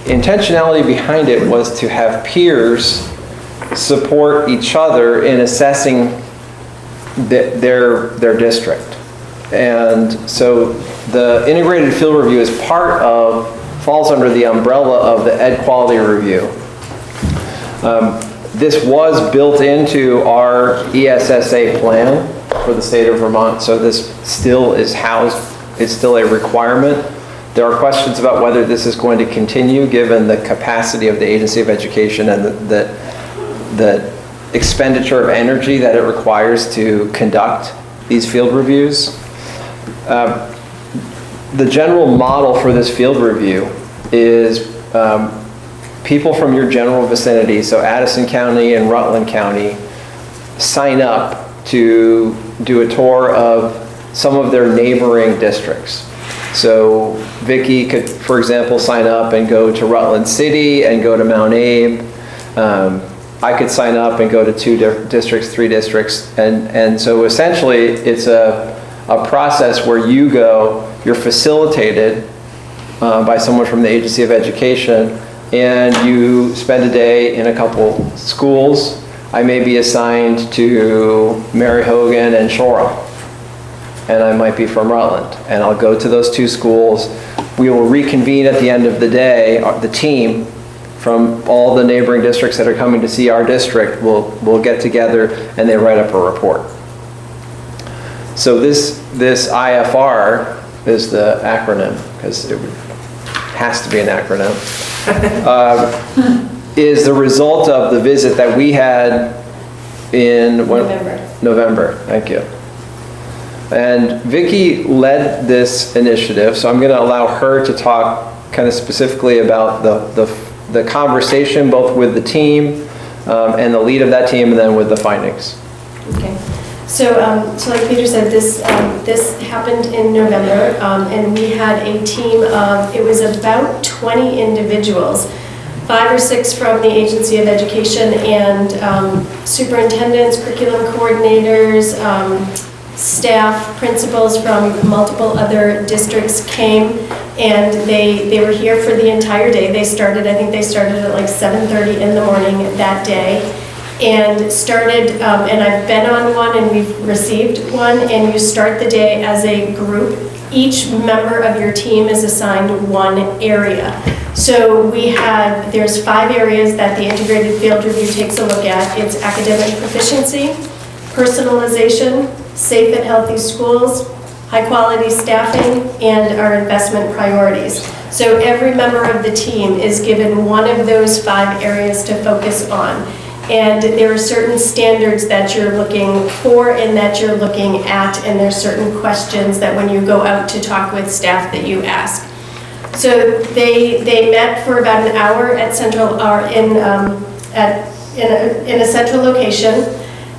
S1: intentionality behind it was to have peers support each other in assessing their district. And so the integrated field review is falls under the umbrella of the Ed Quality Review. This was built into our ESSA plan for the state of Vermont, so this still is housed, it's still a requirement. There are questions about whether this is going to continue given the capacity of the Agency of Education and the expenditure of energy that it requires to conduct these field reviews. The general model for this field review is people from your general vicinity, so Addison County and Rutland County, sign up to do a tour of some of their neighboring districts. So Vicki could, for example, sign up and go to Rutland City and go to Mount Abe. I could sign up and go to 2 districts, 3 districts. And so essentially it's a process where you're facilitated by someone from the Agency of Education, and you spend a day in a couple schools. I may be assigned to Mary Hogan and Shoreham, and I might be from Rutland, and I'll go to those 2 schools. We will reconvene at the end of the day. The team from all the neighboring districts that are coming to see our district will get together, and they write up a report. So this IFR is the acronym, because it has to be an acronym, is the result of the visit that we had in November. Thank you. And Vicki led this initiative, so I'm going to allow her to talk kind of specifically about the conversation both with the team and the lead of that team, and then with the findings.
S14: Okay. So like Peter said, this happened in November, and we had a team of, it was about 20 individuals, 5 or 6 from the Agency of Education, and superintendents, curriculum coordinators, staff, principals from multiple other districts came, and they were here for the entire day. I think they started at like 7:30 in the morning that day, and started, and I've been on one and we've received one, and you start the day as a group. Each member of your team is assigned one area. So there's 5 areas that the integrated field review takes a look at. It's academic proficiency, personalization, safe and healthy schools, high quality staffing, and our investment priorities. So every member of the team is given one of those 5 areas to focus on. And there are certain standards that you're looking for and that you're looking at, and there's certain questions that when you go out to talk with staff that you ask. So they met for about an hour at in a central location.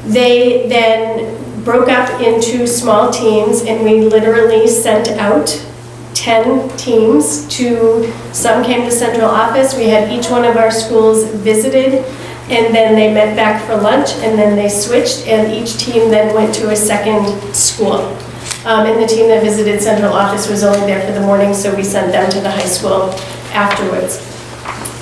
S14: They then broke up into small teams, and we literally sent out 10 teams some came to central office. We had each one of our schools visited, and then they met back for lunch, and then they switched, and each team then went to a second school. And the team that visited central office was only there for the morning, so we sent them to the high school afterwards.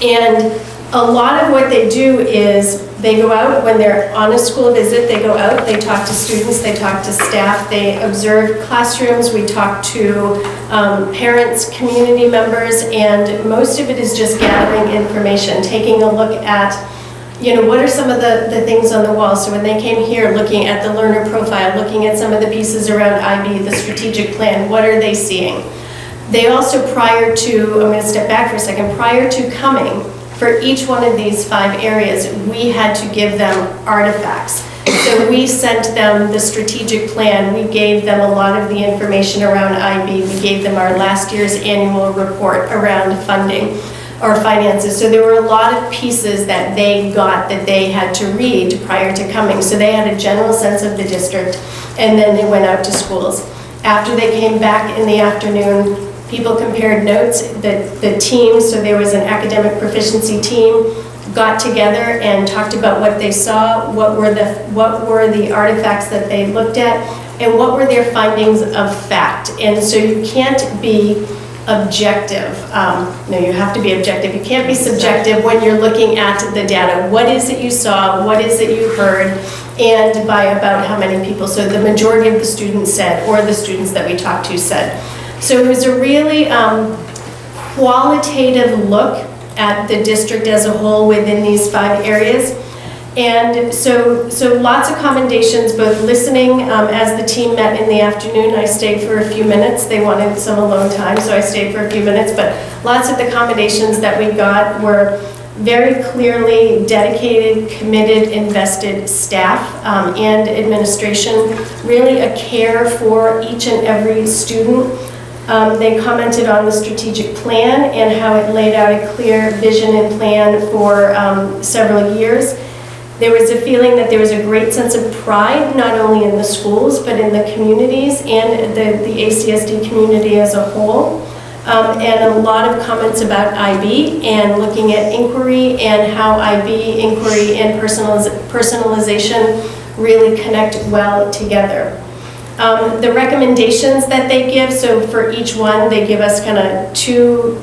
S14: And a lot of what they do is They go out, when they're on a school visit, they go out, they talk to students, they talk to staff, they observe classrooms, we talk to parents, community members, and most of it is just gathering information, taking a look at, what are some of the things on the wall. So when they came here, looking at the learner profile, looking at some of the pieces around IB, the strategic plan, what are they seeing? They also, prior to, I'm going to step back for a second, prior to coming, for each one of these 5 areas, we had to give them artifacts. So we sent them the strategic plan, we gave them a lot of the information around IB, we gave them our last year's annual report around funding or finances. So there were a lot of pieces that they got that they had to read prior to coming. So they had a general sense of the district, and then they went out to schools. After they came back in the afternoon, people compared notes, the team, so there was an academic proficiency team, got together and talked about what they saw, what were the artifacts that they looked at, and what were their findings of fact. And so you can't be objective. No, you have to be objective. You can't be subjective when you're looking at the data. What is it you saw? What is it you heard? And by about how many people? So the majority of the students said, or the students that we talked to said. So it was a really qualitative look at the district as a whole within these 5 areas. And so lots of commendations, both listening as the team met in the afternoon. I stayed for a few minutes. They wanted some alone time, so I stayed for a few minutes. But lots of the commendations that we got were very clearly dedicated, committed, invested staff and administration, really a care for each and every student. They commented on the strategic plan and how it laid out a clear vision and plan for several years. There was a feeling that there was a great sense of pride, not only in the schools, but in the communities and the ACSD community as a whole. And a lot of comments about IB and looking at inquiry and how IB, inquiry, and personalization really connect well together. The recommendations that they give, so for each one, they give us kind of two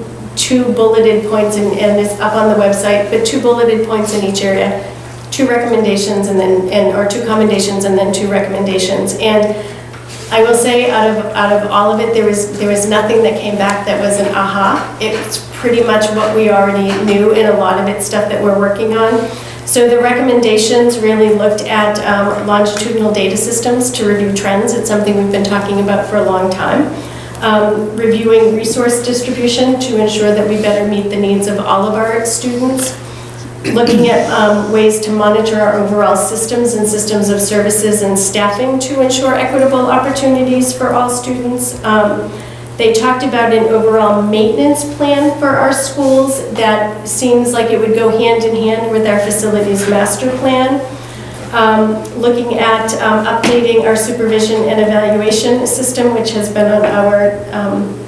S14: bulleted points, and it's up on the website, but 2 bulleted points in each area, 2 recommendations and then, or 2 commendations and then 2 recommendations. And I will say, out of all of it, there was nothing that came back that was an aha. It's pretty much what we already knew, and a lot of it's stuff that we're working on. So the recommendations really looked at longitudinal data systems to review trends. It's something we've been talking about for a long time. Reviewing resource distribution to ensure that we better meet the needs of all of our students. Looking at ways to monitor our overall systems and systems of services and staffing to ensure equitable opportunities for all students. They talked about an overall maintenance plan for our schools that seems like it would go hand in hand with our facilities master plan. Looking at updating our supervision and evaluation system, which has been on our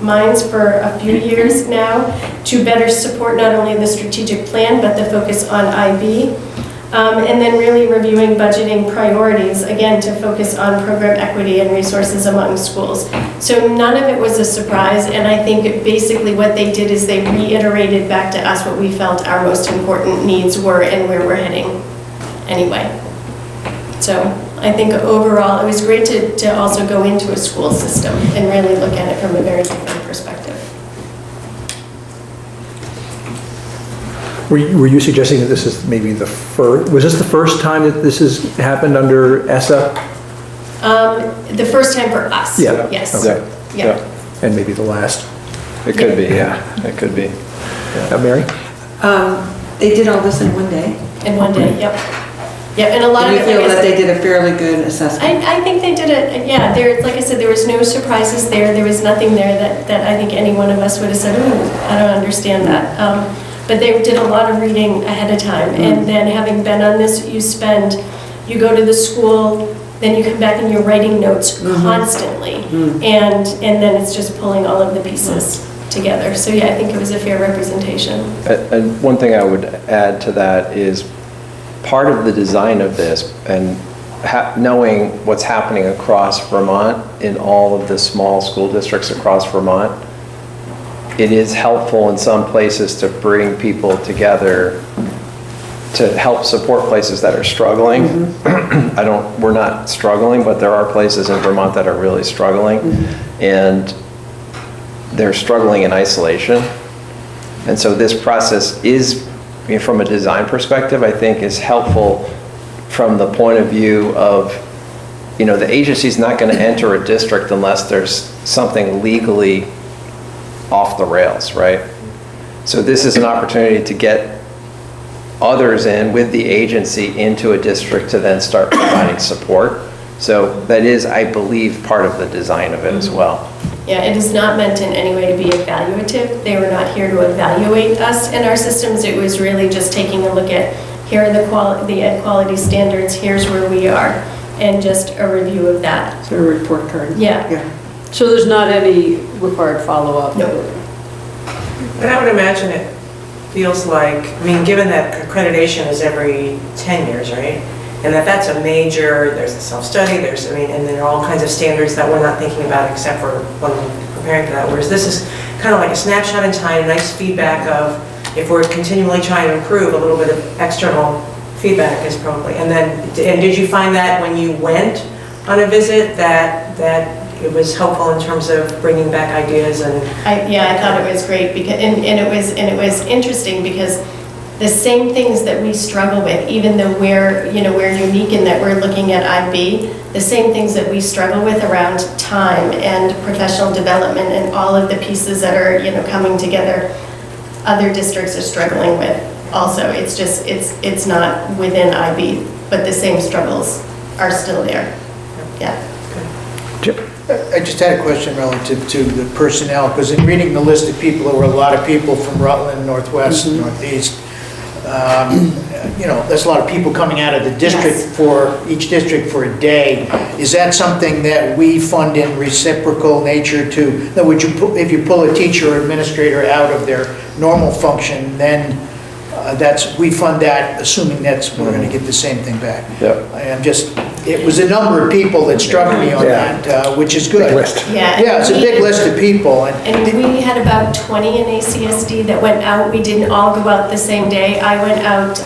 S14: minds for a few years now, to better support not only the strategic plan, but the focus on IB. And then really reviewing budgeting priorities, again, to focus on program equity and resources among schools. So none of it was a surprise, and I think basically what they did is they reiterated back to us what we felt our most important needs were and where we're heading anyway. So I think overall, it was great to also go into a school system and really look at it from a very different perspective.
S4: Were you suggesting that this is maybe the first, was this the first time that this has happened under ESSA?
S14: The first time for us.
S4: Yeah.
S14: Yes.
S4: Okay.
S14: Yeah.
S4: And maybe the last.
S1: It could be, yeah, it could be.
S4: Mary?
S11: They did all this in one day?
S14: In one day, yep. Yeah, and a lot of it.
S11: Do you feel that they did a fairly good assessment?
S14: I think they did it, yeah. There, like I said, there was no surprises there. There was nothing there that I think any one of us would have said, ooh, I don't understand that. But they did a lot of reading ahead of time. And then having been on this, you go to the school, then you come back and you're writing notes constantly. And then it's just pulling all of the pieces together. So yeah, I think it was a fair representation.
S1: And one thing I would add to that is part of the design of this, and knowing what's happening across Vermont in all of the small school districts across Vermont, it is helpful in some places to bring people together to help support places that are struggling. We're not struggling, but there are places in Vermont that are really struggling, and they're struggling in isolation. And so this process is, from a design perspective, I think is helpful from the point of view of, the agency's not going to enter a district unless there's something legally off the rails, right? So this is an opportunity to get others in with the agency into a district to then start providing support. So that is, I believe, part of the design of it as well.
S14: Yeah, it is not meant in any way to be evaluative. They were not here to evaluate us and our systems. It was really just taking a look at, here are the ed quality standards, here's where we are, and just a review of that.
S11: So a report card.
S14: Yeah.
S13: So there's not any required follow-up?
S14: No.
S16: But I would imagine it feels like, given that accreditation is every 10 years, right? And that's a major, there's a self-study, and there are all kinds of standards that we're not thinking about except for when we're preparing for that. Whereas this is kind of like a snapshot in time, nice feedback of, if we're continually trying to improve, a little bit of external feedback is probably, and did you find that when you went on a visit that it was helpful in terms of bringing back ideas and?
S14: I thought it was great because, and it was interesting because the same things that we struggle with, even though we're unique in that we're looking at IB, the same things that we struggle with around time and professional development and all of the pieces that are, coming together, other districts are struggling with also. It's just, it's not within IB, but the same struggles are still there. Yeah.
S9: I just had a question relative to the personnel, because in reading the list of people, there were a lot of people from Rutland, Northwest, Northeast. That's a lot of people coming out of the district for each district for a day. Is that something that we fund in reciprocal nature to? If you pull a teacher or administrator out of their normal function, then we fund that, assuming we're going to get the same thing back. It was a number of people that struck me on that, which is good. Yeah, it's a big list of people.
S14: And we had about 20 in ACSD that went out. We didn't all go out the same day. I went out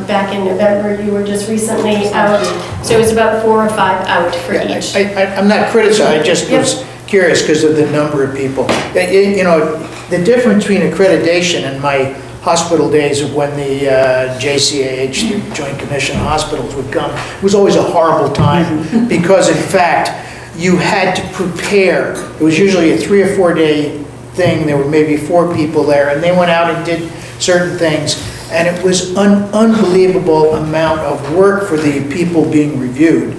S14: back in November. You were just recently out. So it was about 4 or 5 out for each.
S9: I'm not criticizing, I just was curious because of the number of people. The difference between accreditation and my hospital days of when the JCAH, the Joint Commission of Hospitals, would come, it was always a horrible time because, in fact, you had to prepare. It was usually a 3 or 4 day thing. There were maybe 4 people there, and they went out and did certain things, and it was an unbelievable amount of work for the people being reviewed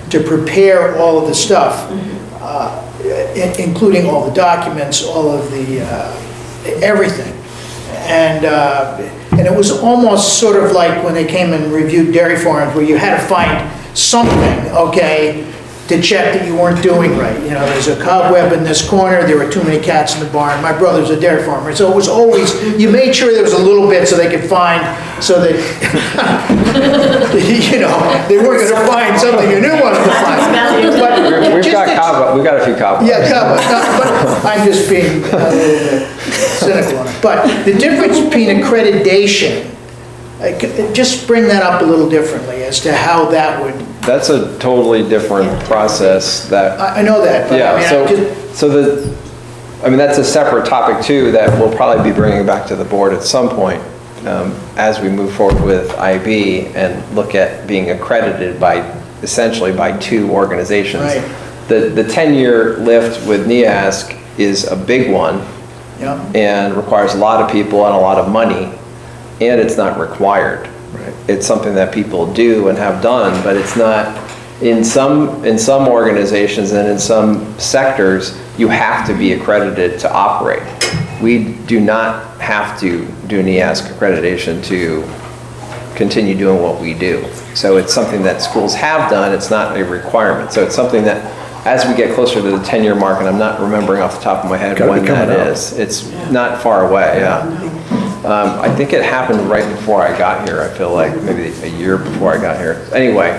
S9: to prepare all of the stuff, including all the documents, all of the everything. And it was almost sort of like when they came and reviewed dairy farms, where you had to find something, to check that you weren't doing right. There's a cobweb in this corner, there were too many cats in the barn, my brother's a dairy farmer. So it was always, you made sure there was a little bit so they could find, so that, they weren't going to find something you knew wanted to find.
S1: We've got a few cobwebs.
S9: Yeah, cobwebs, but I'm just being a little bit cynical on it. But the difference between accreditation, just bring that up a little differently as to how that would.
S1: That's a totally different process that.
S9: I know that, but
S1: that's a separate topic too that we'll probably be bringing back to the board at some point as we move forward with IB and look at being accredited essentially by 2 organizations.
S9: Right.
S1: The 10-year lift with NEASC is a big one and requires a lot of people and a lot of money, and it's not required. Right. It's something that people do and have done, but it's not, in some organizations and in some sectors, you have to be accredited to operate. We do not have to do NEASC accreditation to continue doing what we do. So it's something that schools have done, it's not a requirement. So it's something that, as we get closer to the 10-year mark, and I'm not remembering off the top of my head when that is, it's not far away, I think it happened right before I got here. I feel like maybe a year before I got here. Anyway,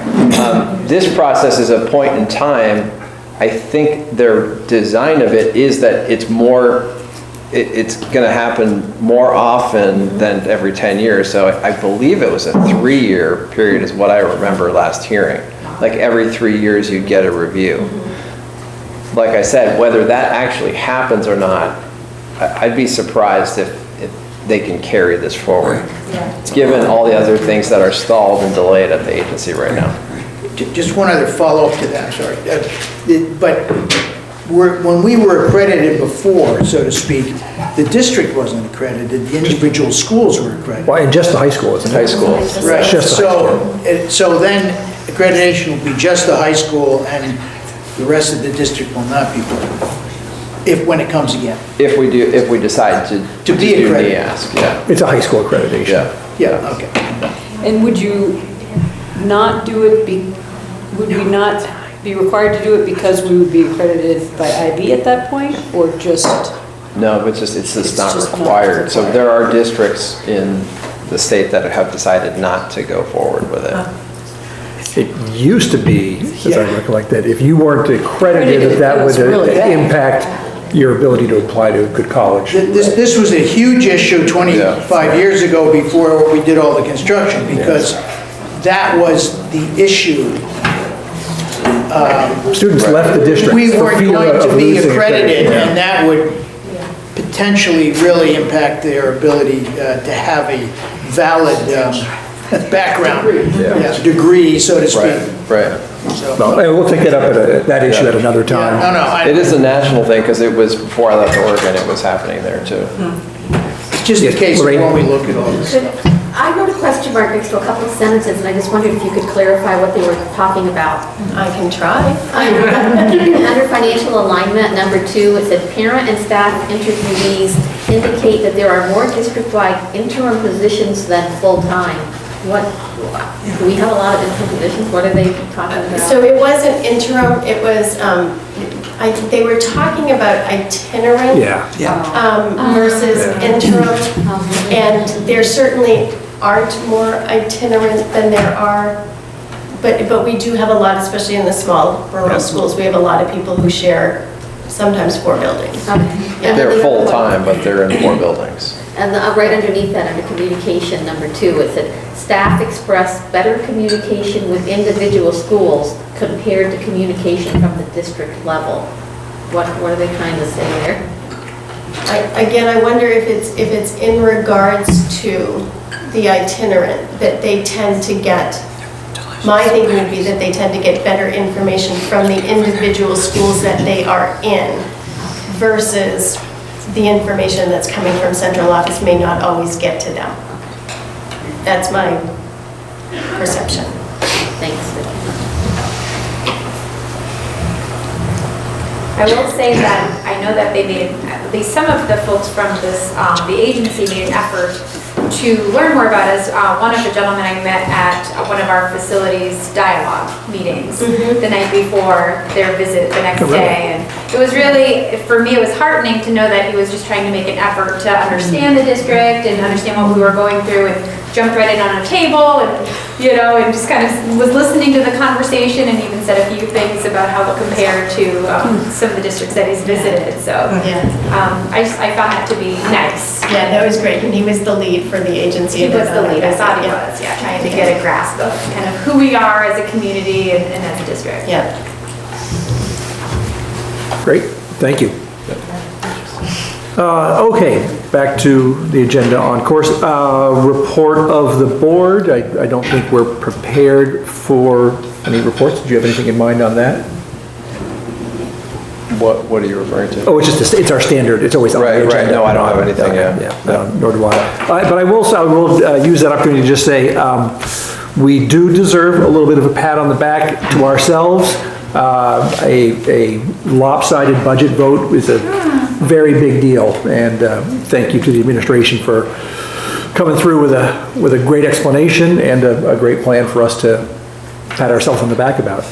S1: this process is a point in time. I think their design of it is that it's more it's going to happen more often than every 10 years. So I believe it was a 3-year period is what I remember last hearing. Like every 3 years you'd get a review. Like I said, whether that actually happens or not, I'd be surprised if they can carry this forward, given all the other things that are stalled and delayed at the agency right now.
S9: Just one other follow-up to that, sorry. But when we were accredited before, so to speak, the district wasn't accredited, the individual schools were accredited.
S4: Well, and just the high school, isn't it?
S1: High school.
S9: Right,
S4: Just the high school.
S9: so then accreditation will be just the high school and the rest of the district will not be part of it, when it comes again.
S1: If we decide to
S9: be
S1: do
S9: accredited.
S1: NEASC, yeah.
S4: It's a high school accreditation.
S9: Yeah, okay.
S17: And would you not do it, would we not be required to do it because we would be accredited by IB at that point, or just?
S1: No, but it's just not required. So there are districts in the state that have decided not to go forward with it.
S4: It used to be, as I recollect, that if you weren't accredited, that would
S17: really bad.
S4: impact your ability to apply to a good college.
S9: This was a huge issue 25 years ago before we did all the construction, because that was the issue.
S4: Students left the district.
S9: We
S4: for
S9: weren't
S4: fear
S9: going
S4: of
S9: to be
S4: losing
S9: accredited,
S4: accreditation.
S9: and that would potentially really impact their ability to have a valid background degree, so to speak.
S1: Right.
S9: So-
S4: No, and we'll take that up at that issue at another time.
S9: No,
S1: It is a national thing because it was, before I left Oregon, it was happening there too.
S9: it's just a case of
S4: Lorraine.
S9: when we look at all this stuff.
S15: I wrote a question mark next to a couple of sentences, and I just wondered if you could clarify what they were talking about.
S7: I can try.
S15: Under financial alignment, number 2, it said parent and staff interviewees indicate that there are more district-wide interim positions than full-time. What, do we have a lot of interim positions? What are they talking about?
S14: So it wasn't interim, it was, they were talking about itinerant versus interim. And there certainly aren't more itinerant than there are, but we do have a lot, especially in the small rural schools, we have a lot of people who share sometimes 4 buildings.
S1: They're full-time, but they're in 4 buildings.
S15: And right underneath that, under communication, number 2, it said, staff express better communication with individual schools compared to communication from the district level. What are they trying to say there?
S14: Again, I wonder if it's in regards to the itinerant, that they tend to get, my thinking would be that they tend to get better information from the individual schools that they are in versus the information that's coming from central office may not always get to them. That's my perception.
S15: Thanks.
S12: I will say that I know that they made, at least some of the folks from this, the agency made an effort to learn more about us. One of the gentlemen I met at one of our facilities dialogue meetings the night before their visit the next day. And it was really, for me, it was heartening to know that he was just trying to make an effort to understand the district and understand what we were going through, and jumped right in on a table and, and just kind of was listening to the conversation, and even said a few things about how they'll compare to some of the districts that he's visited. So I found that to be nice.
S14: Yeah, that was great. And he was the lead for the agency.
S12: He was the lead, I thought he was, trying to get a grasp of kind of who we are as a community and as a district.
S14: Yeah.
S4: Great, thank you. Okay, back to the agenda on course. Report of the board. I don't think we're prepared for any reports. Do you have anything in mind on that?
S1: What are you referring to?
S4: Oh, it's our standard. It's always on the agenda.
S1: Right. No, I don't have anything yet.
S4: Nor do I. But I will use that opportunity to just say we do deserve a little bit of a pat on the back to ourselves. A lopsided budget vote is a very big deal, and thank you to the administration for coming through with a great explanation and a great plan for us to pat ourselves on the back about.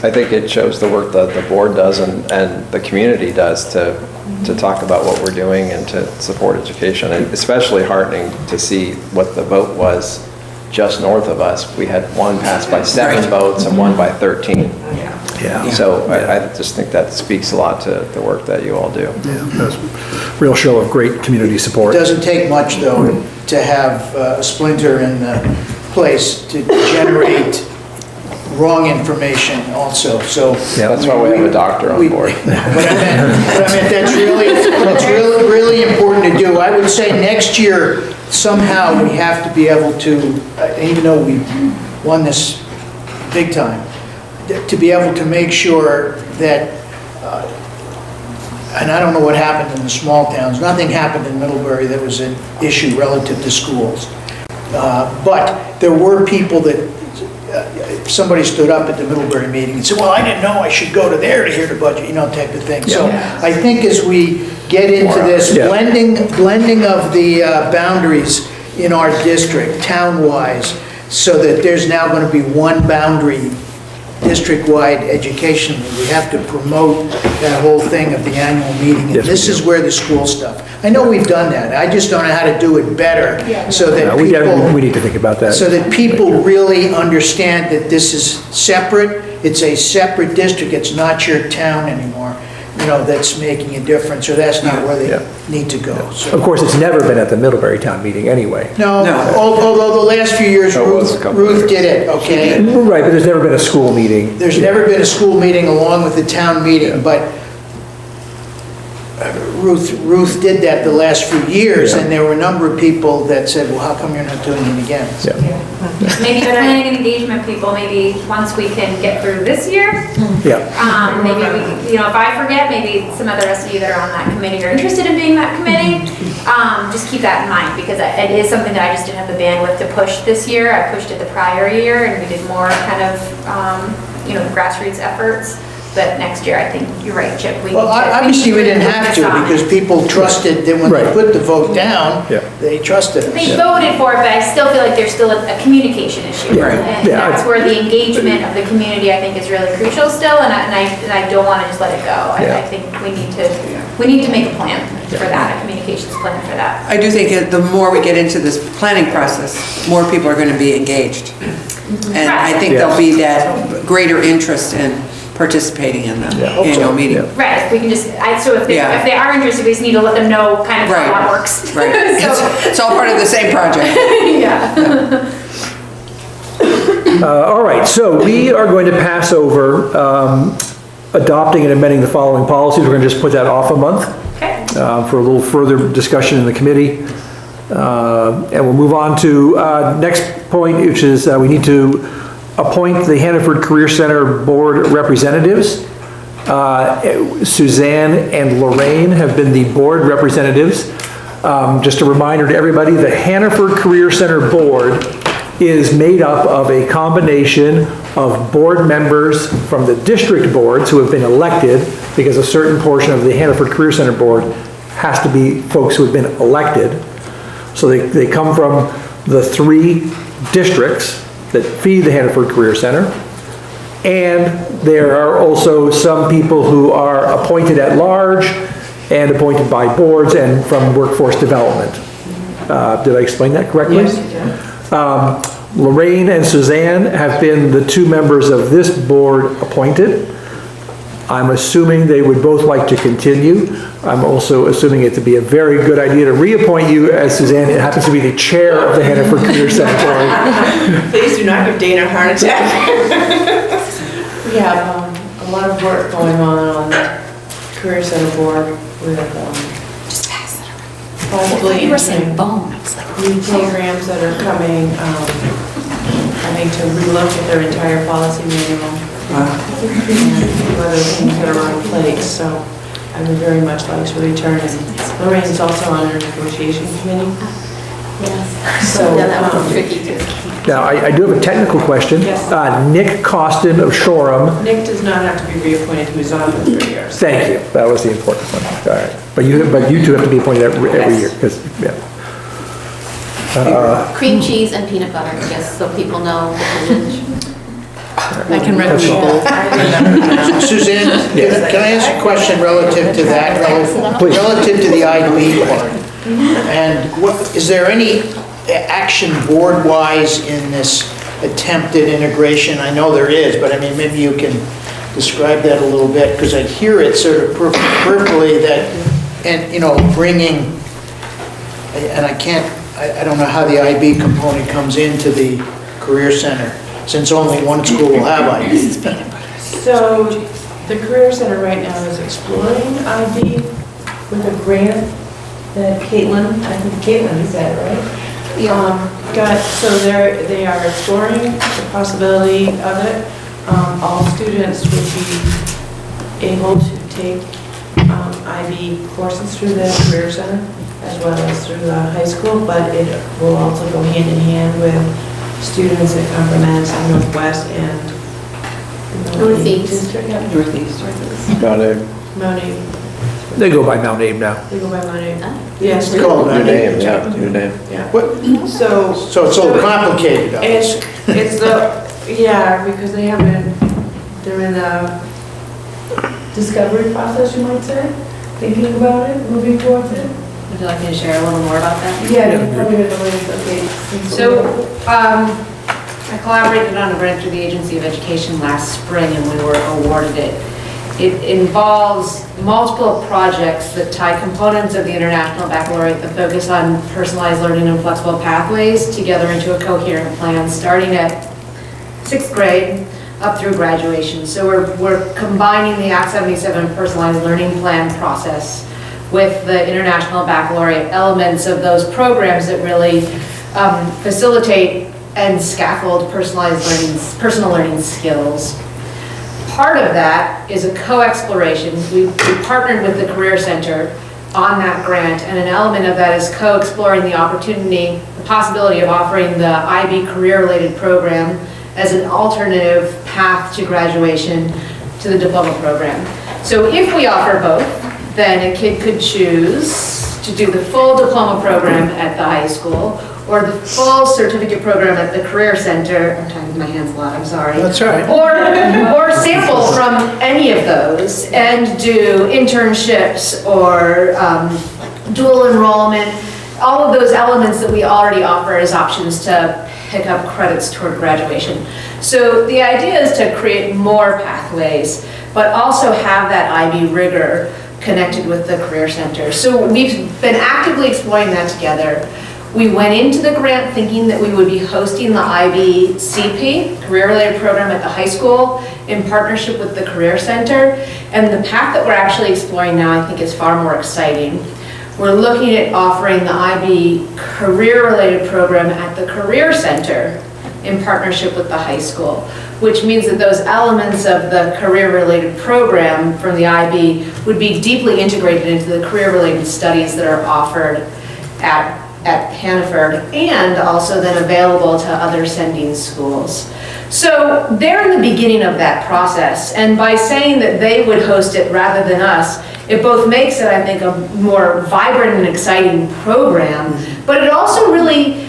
S1: I think it shows the work that the board does and the community does to talk about what we're doing and to support education, and especially heartening to see what the vote was just north of us. We had one passed by 7 votes and one by 13.
S4: Yeah.
S1: So I just think that speaks a lot to the work that you all do.
S4: Yeah, that's a real show of great community support.
S9: It doesn't take much, though, to have a splinter in the place to generate wrong information also, so.
S1: Yeah, that's why we have a doctor on board.
S9: But I meant that's really important to do. I would say next year, somehow we have to be able to, even though we won this big time, to be able to make sure that, and I don't know what happened in the small towns, nothing happened in Middlebury that was an issue relative to schools. But there were people that, somebody stood up at the Middlebury meeting and said, well, I didn't know I should go to there to hear the budget, you know, type of thing. So I think as we get into this blending of the boundaries in our district, town-wise, so that there's now going to be one boundary district-wide education, we have to promote that whole thing of the annual meeting. And this is where the school stuff. I know we've done that. I just don't know how to do it better so that people...
S4: We need to think about that.
S9: So that people really understand that this is separate. It's a separate district. It's not your town anymore, you know, that's making a difference, or that's not where they need to go. So.
S4: Of course, it's never been at the Middlebury Town Meeting anyway.
S9: No, although the last few years Ruth did it, okay?
S4: Right, but there's never been a school meeting.
S9: There's never been a school meeting along with the town meeting, but Ruth did that the last few years, and there were a number of people that said, well, how come you're not doing it again?
S12: Maybe planning and engagement people, maybe once we can get through this year. Maybe we, you know, if I forget, maybe some of the rest of you that are on that committee are interested in being that committee. Just keep that in mind, because it is something that I just didn't have the bandwidth to push this year. I pushed it the prior year, and we did more kind of, you know, grassroots efforts. But next year, I think you're right, Chip.
S9: Well, obviously we didn't have to, because people trusted that when they put the vote down, they trusted us.
S12: They voted for it, but I still feel like there's still a communication issue. And that's where the engagement of the community, I think, is really crucial still, and I don't want to just let it go. I think we need to make a plan for that, a communications plan for that.
S11: I do think the more we get into this planning process, more people are going to be engaged. And I think there'll be that greater interest in participating in the annual meeting.
S12: Right, if we can just, so if they are interested, we just need to let them know kind of how that works.
S11: Right, it's all part of the same project.
S4: All right, so we are going to pass over adopting and amending the following policies. We're going to just put that off a month for a little further discussion in the committee. And we'll move on to next point, which is we need to appoint the Hannaford Career Center Board representatives. Suzanne and Lorraine have been the board representatives. Just a reminder to everybody, the Hannaford Career Center Board is made up of a combination of board members from the district boards who have been elected, because a certain portion of the Hannaford Career Center Board has to be folks who have been elected. So they come from the 3 districts that feed the Hannaford Career Center. And there are also some people who are appointed at large and appointed by boards and from workforce development. Did I explain that correctly?
S13: Yes.
S4: Lorraine and Suzanne have been the 2 members of this board appointed. I'm assuming they would both like to continue. I'm also assuming it to be a very good idea to reappoint you, as Suzanne happens to be the chair of the Hannaford Career Center Board.
S16: Please do not give Dana a heart attack.
S13: We have a lot of work going on the Career Center Board with
S5: Just pass it around.
S13: possibly
S5: You were saying bone. I was like,
S13: new programs that are coming, I think to relook at their entire policy manual. And other things that are on plates, so I would very much like to return. And Lorraine's also on our negotiation committee.
S15: Yes.
S13: So,
S15: Yeah, that was tricky too.
S4: Now, I do have a technical question. Nick Costin of Shoreham.
S13: Nick does not have to be reappointed, he was on for 3 years.
S4: Thank you. That was the important one. All right. But you 2 have to be appointed every year, because,
S15: Cream cheese and peanut butter, just so people know the village.
S5: I can recommend both.
S9: Suzanne, can I ask a question relative to that, relative to the IB part? And is there any action board-wise in this attempted integration? I know there is, but I mean, maybe you can describe that a little bit, because I hear it sort of peripherally that, and, bringing, and I don't know how the IB component comes into the Career Center, since only one school will have IB.
S13: So the Career Center right now is exploring IB with a grant that Caitlin, I think Caitlin said, right? So they are exploring the possibility of it. All students would be able to take IB courses through the Career Center as well as through the high school, but it will also go hand in hand with students that come from Madison Northwest and
S15: Northeast.
S13: Northeast.
S1: Mount Abe.
S4: They go by Mount Abe now.
S13: They go by my name. Yes.
S9: It's called
S1: Your name, yeah, your name.
S13: Yeah.
S9: So it's a little complicated.
S13: It's because they haven't, they're in a discovery process, you might say, thinking about it, moving towards it.
S15: Would you like me to share a little more about that?
S13: Yeah, you probably know okay.
S18: So, I collaborated on a grant through the Agency of Education last spring and we were awarded it. It involves multiple projects that tie components of the International Baccalaureate that focus on personalized learning and flexible pathways together into a coherent plan starting at 6th grade up through graduation. So we're combining the Act 77 personalized learning plan process with the International Baccalaureate elements of those programs that really facilitate and scaffold personal learning skills. Part of that is a co-exploration. We partnered with the Career Center on that grant, and an element of that is co-exploring the possibility of offering the IB career-related program as an alternative path to graduation to the diploma program. So if we offer both, then a kid could choose to do the full diploma program at the high school or the full certificate program at the Career Center. I'm talking with my hands a lot, I'm sorry.
S9: That's all right.
S18: Or sample from any of those and do internships or dual enrollment, all of those elements that we already offer as options to pick up credits toward graduation. So the idea is to create more pathways, but also have that IB rigor connected with the Career Center. So we've been actively exploring that together. We went into the grant thinking that we would be hosting the IB CP, career-related program at the high school, in partnership with the Career Center. And the path that we're actually exploring now, I think, is far more exciting. We're looking at offering the IB career-related program at the Career Center in partnership with the high school, which means that those elements of the career-related program from the IB would be deeply integrated into the career-related studies that are offered at Hannaford and also then available to other sending schools. So they're in the beginning of that process, and by saying that they would host it rather than us, it both makes it, I think, a more vibrant and exciting program, but it also really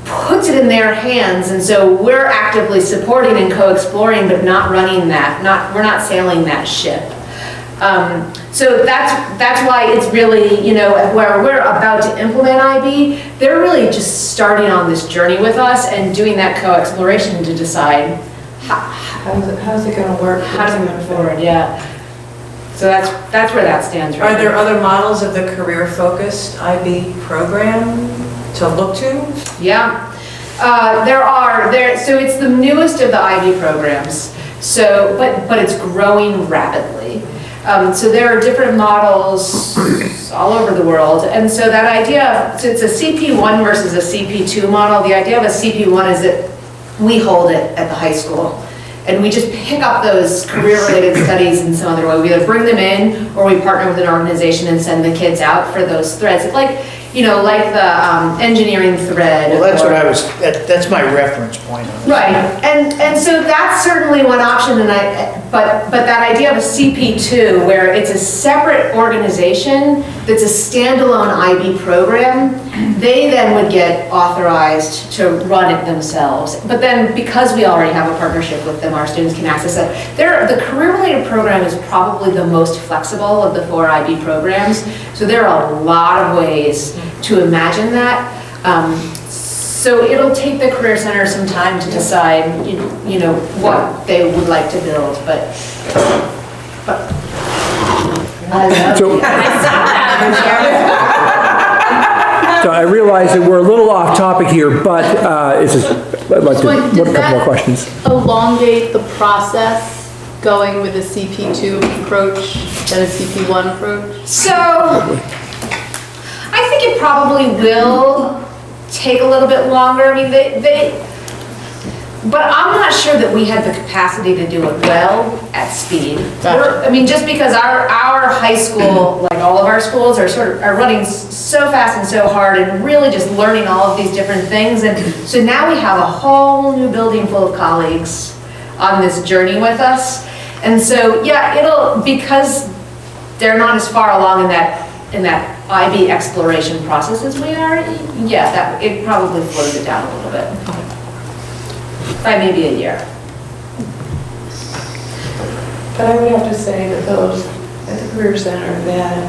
S18: puts it in their hands, and so we're actively supporting and co-exploring, but not running that, we're not sailing that ship. So that's why it's really, where we're about to implement IB, they're really just starting on this journey with us and doing that co-exploration to decide
S13: how's it going to work?
S18: How to move forward, yeah. So that's where that stands right
S16: Are there
S18: now.
S16: other models of the career-focused IB program to look to?
S18: Yeah, there are. So it's the newest of the IB programs. So, but it's growing rapidly. So there are different models all over the world. And so that idea, so it's a CP1 versus a CP2 model. The idea of a CP1 is that we hold it at the high school. And we just pick up those career-related studies in some other way. We either bring them in or we partner with an organization and send the kids out for those threads. It's like, like the engineering thread.
S9: Well, that's my reference point on it.
S18: Right, and so that's certainly one option, but that idea of a CP2, where it's a separate organization that's a standalone IB program, they then would get authorized to run it themselves. But then, because we already have a partnership with them, our students can access it. The career-related program is probably the most flexible of the 4 IB programs, so there are a lot of ways to imagine that. So it'll take the Career Center some time to decide, you know, what they would like to build, but I love
S4: So-
S18: you.
S4: So I realize that we're a little off topic here, but I'd like to,
S5: Does
S4: a couple more questions.
S5: elongate the process going with a CP2 approach than a CP1 approach?
S18: So, I think it probably will take a little bit longer. I mean, but I'm not sure that we had the capacity to do it well at speed. I mean, just because our high school, like all of our schools, are running so fast and so hard and really just learning all of these different things. And so now we have a whole new building full of colleagues on this journey with us. And so, yeah, because they're not as far along in that IB exploration process as we are, yeah, it probably slows it down a little bit. By maybe a year.
S13: But I would have to say that those at the Career Center that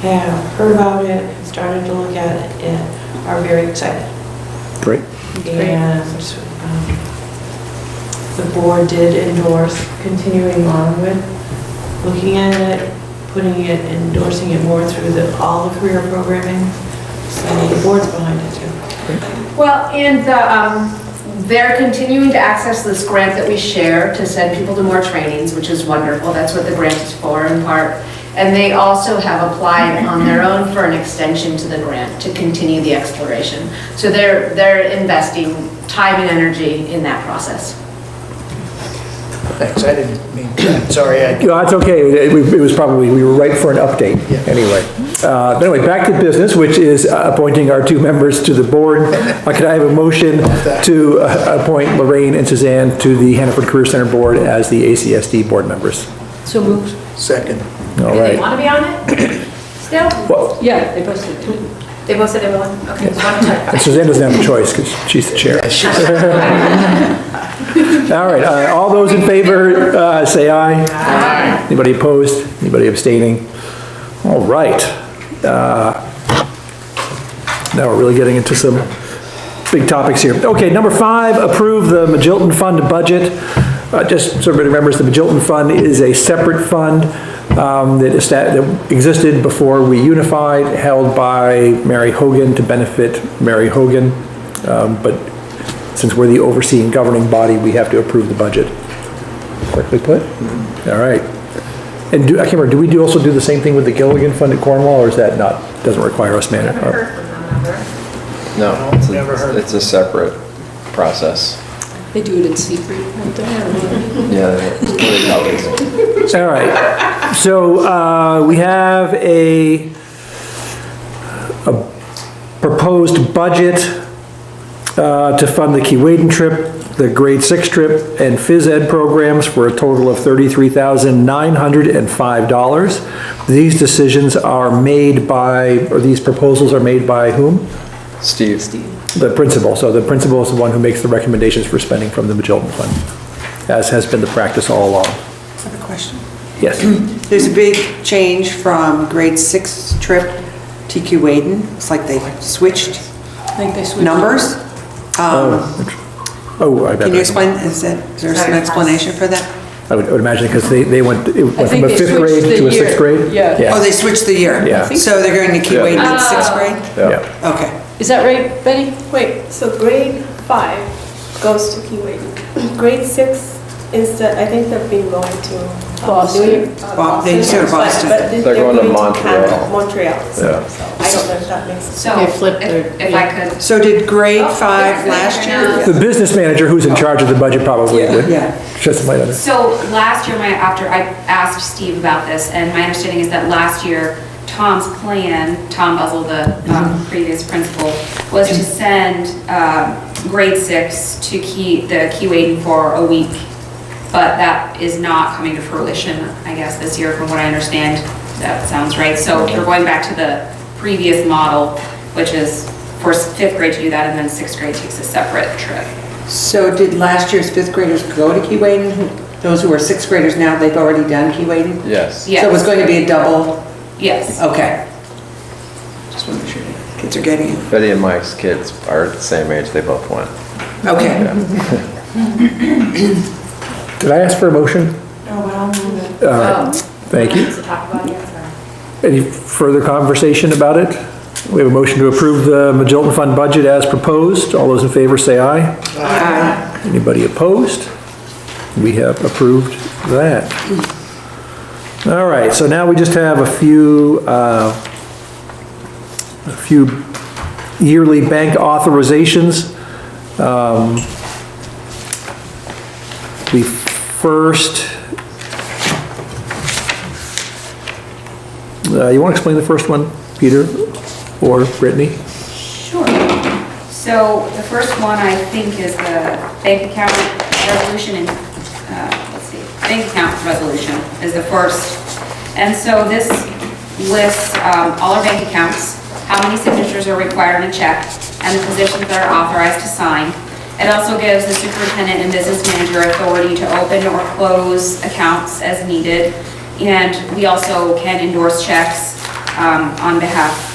S13: have heard about it and started to look at it are very excited.
S4: Great.
S13: And the board did endorse continuing on with looking at it, putting it, endorsing it more through all the career programming. So the board's behind it too.
S18: Well, and they're continuing to access this grant that we share to send people to more trainings, which is wonderful. That's what the grant is for in part. And they also have applied on their own for an extension to the grant to continue the exploration. So they're investing time and energy in that process.
S9: Thanks, I didn't mean, sorry.
S4: No, that's okay. It was probably, we were right for an update, anyway. But anyway, back to business, which is appointing our two members to the board. Could I have a motion to appoint Lorraine and Suzanne to the Hannaford Career Center Board as the ACSD board members?
S17: So moved.
S9: Second.
S4: All
S2: Do they
S4: right.
S2: want to be on it still?
S4: Well,
S17: Yeah, they posted it.
S2: They both said they were willing? Okay, just wanted to check.
S4: and Suzanne doesn't have a choice because she's the chair. All right, all those in favor, say aye. Aye. Anybody opposed? Anybody abstaining? All right. Now we're really getting into some big topics here. Okay, number 5, approve the Medulla Fund budget. Just so everybody remembers, the Medulla Fund is a separate fund that existed before we unified, held by Mary Hogan to benefit Mary Hogan. But since we're the overseeing governing body, we have to approve the budget. Correctly put? All right. And I can't remember, do we also do the same thing with the Gilligan Fund at Cornwall, or is that not, doesn't require us managing?
S1: No, it's a separate process.
S17: They do it in secret, don't they?
S1: Yeah, it's really always.
S4: All right, so we have a proposed budget to fund the Keewaydin trip, the grade 6 trip, and phys ed programs for a total of $33,905. These decisions are made by, or these proposals are made by whom?
S1: Steve.
S4: The principal. So the principal is the one who makes the recommendations for spending from the Medulla Fund, as has been the practice all along.
S11: I have a question.
S4: Yes.
S11: There's a big change from grade 6 trip to Keewaydin. It's like they switched
S17: I think they switched.
S11: numbers.
S4: I bet.
S11: Can you explain, is there some explanation for that?
S4: I would imagine because they went from a
S17: think they
S4: 5th grade
S17: switched
S4: to a
S17: the
S4: 6th
S17: year.
S4: grade?
S17: Yeah.
S11: Oh, they switched the year?
S4: Yeah.
S11: So they're going to Keewaydin in 6th grade?
S4: Yeah.
S11: Okay.
S17: Is that right, Betty?
S14: Wait, so grade 5 goes to Keewaydin. Grade 6 is that, I think they're being going to
S17: Boston.
S11: They used to go to Boston.
S14: But
S1: They're going to Montreal.
S14: Montreal. So
S1: Yeah.
S14: so I don't know if that makes sense.
S2: So,
S5: They flipped their-
S2: if I could.
S11: So did grade 5 last year?
S4: The business manager who's in charge of the budget probably would
S11: Yeah.
S4: shed some light on it.
S19: So last year, after I asked Steve about this, and my understanding is that last year, Tom's plan, Tom Buzzell, the previous principal, was to send grade 6 to the Keewaydin for a week. But that is not coming to fruition, I guess, this year, from what I understand. That sounds right. So we're going back to the previous model, which is for 5th grade to do that, and then 6th grade takes a separate trip.
S11: So did last year's 5th graders go to Keewaydin? Those who are 6th graders now, they've already done Keewaydin?
S1: Yes.
S19: Yes.
S11: So it was going to be a double?
S19: Yes.
S11: Okay. Just want to make sure. kids are getting it.
S1: Betty and Mike's kids are the same age, they both went.
S11: Okay.
S4: Did I ask for a motion?
S13: No, but I'll move it.
S4: All right, thank you.
S12: To talk about it, sorry.
S4: Any further conversation about it? We have a motion to approve the Medulla Fund budget as proposed. All those in favor say aye.
S11: Aye.
S4: Anybody opposed? We have approved that. All right, so now we just have a few yearly bank authorizations. The first, you want to explain the first one, Peter or Brittany?
S19: Sure. So the first one, I think, is the bank account resolution and, let's see, bank account resolution is the first. And so this lists all our bank accounts, how many signatures are required in a check, and the positions that are authorized to sign. It also gives the superintendent and business manager authority to open or close accounts as needed. And we also can endorse checks on behalf,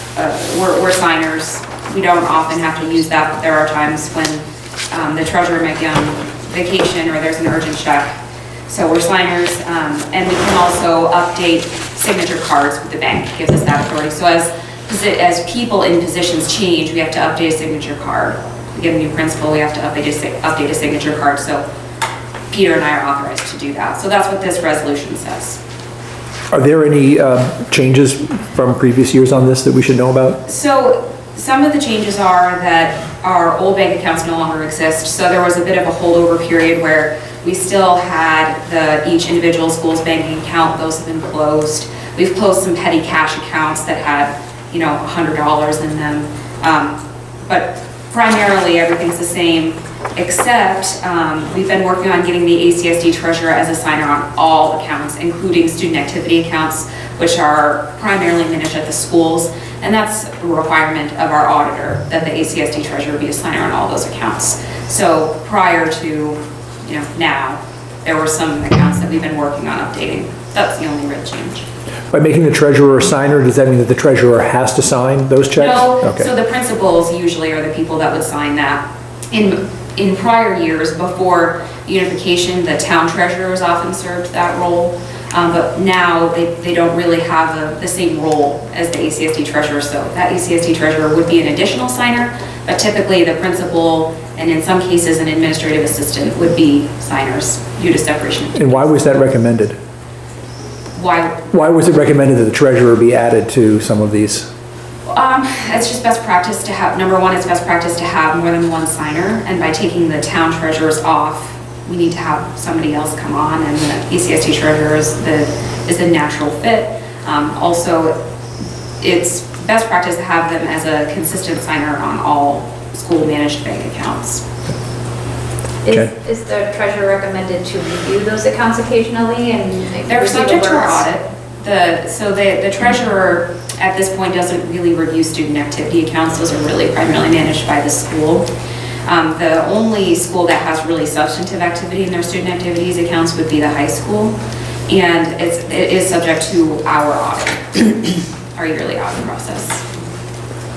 S19: we're signers. We don't often have to use that, but there are times when the treasurer might be on vacation or there's an urgent check. So we're signers, and we can also update signature cards with the bank. It gives us that authority. So as people in positions change, we have to update a signature card. We get a new principal, we have to update a signature card. So Peter and I are authorized to do that. So that's what this resolution says.
S4: Are there any changes from previous years on this that we should know about?
S19: So some of the changes are that our old bank accounts no longer exist. So there was a bit of a holdover period where we still had each individual school's banking account. Those have been closed. We've closed some petty cash accounts that had, $100 in them. But primarily everything's the same, except we've been working on getting the ACSD treasurer as a signer on all accounts, including student activity accounts, which are primarily managed at the schools. And that's a requirement of our auditor, that the ACSD treasurer be a signer on all those accounts. So prior to now, there were some accounts that we've been working on updating. That's the only real change.
S4: By making the treasurer a signer, does that mean that the treasurer has to sign those checks?
S19: No,
S4: Okay.
S19: so the principals usually are the people that would sign that. In prior years, before unification, the town treasurers often served that role. But now they don't really have the same role as the ACSD treasurer. So that ACSD treasurer would be an additional signer, but typically the principal and in some cases an administrative assistant would be signers due to separation.
S4: And why was that recommended? Why was it recommended that the treasurer be added to some of these?
S19: It's just best practice to have, number one, it's best practice to have more than one signer. And by taking the town treasurers off, we need to have somebody else come on, and the ACSD treasurer is the natural fit. Also, it's best practice to have them as a consistent signer on all school-managed bank accounts.
S12: Is the treasurer recommended to review those accounts occasionally and
S19: They're
S12: receive
S19: subject to our
S12: alerts?
S19: audit. So the treasurer at this point doesn't really review student activity accounts. Those are really primarily managed by the school. The only school that has really substantive activity in their student activities accounts would be the high school. And it is subject to our audit, our yearly audit process.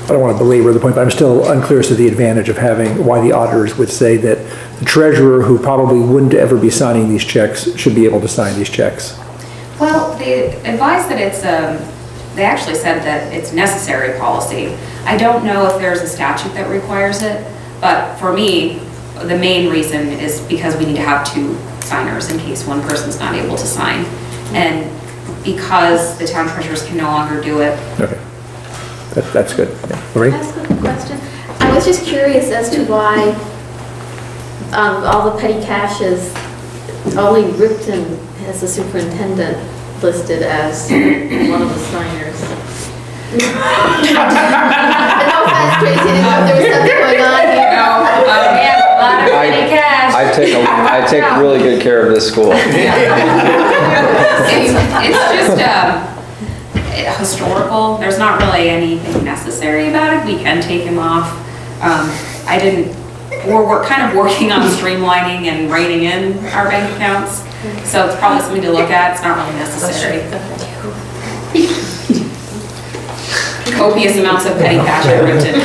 S4: I don't want to belabor the point, but I'm still unclear as to the advantage of having, why the auditors would say that the treasurer, who probably wouldn't ever be signing these checks, should be able to sign these checks.
S19: Well, they advised that it's, they actually said that it's necessary policy. I don't know if there's a statute that requires it, but for me, the main reason is because we need to have two signers in case one person's not able to sign. And because the town treasurers can no longer do it.
S4: Okay. That's good. Yeah. Lorraine?
S15: Can I ask a question? I was just curious as to why all the petty cash is only Ripton has the superintendent listed as one of the signers. No offense, Tracy, I didn't know if there was something going on here.
S19: We have a lot of petty cash.
S1: I take really good care of this school.
S19: It's just historical. There's not really anything necessary about it. We can take him off. We're kind of working on streamlining and reining in our bank accounts. So it's probably something to look at. It's not really necessary. copious amounts of petty cash I wrote in.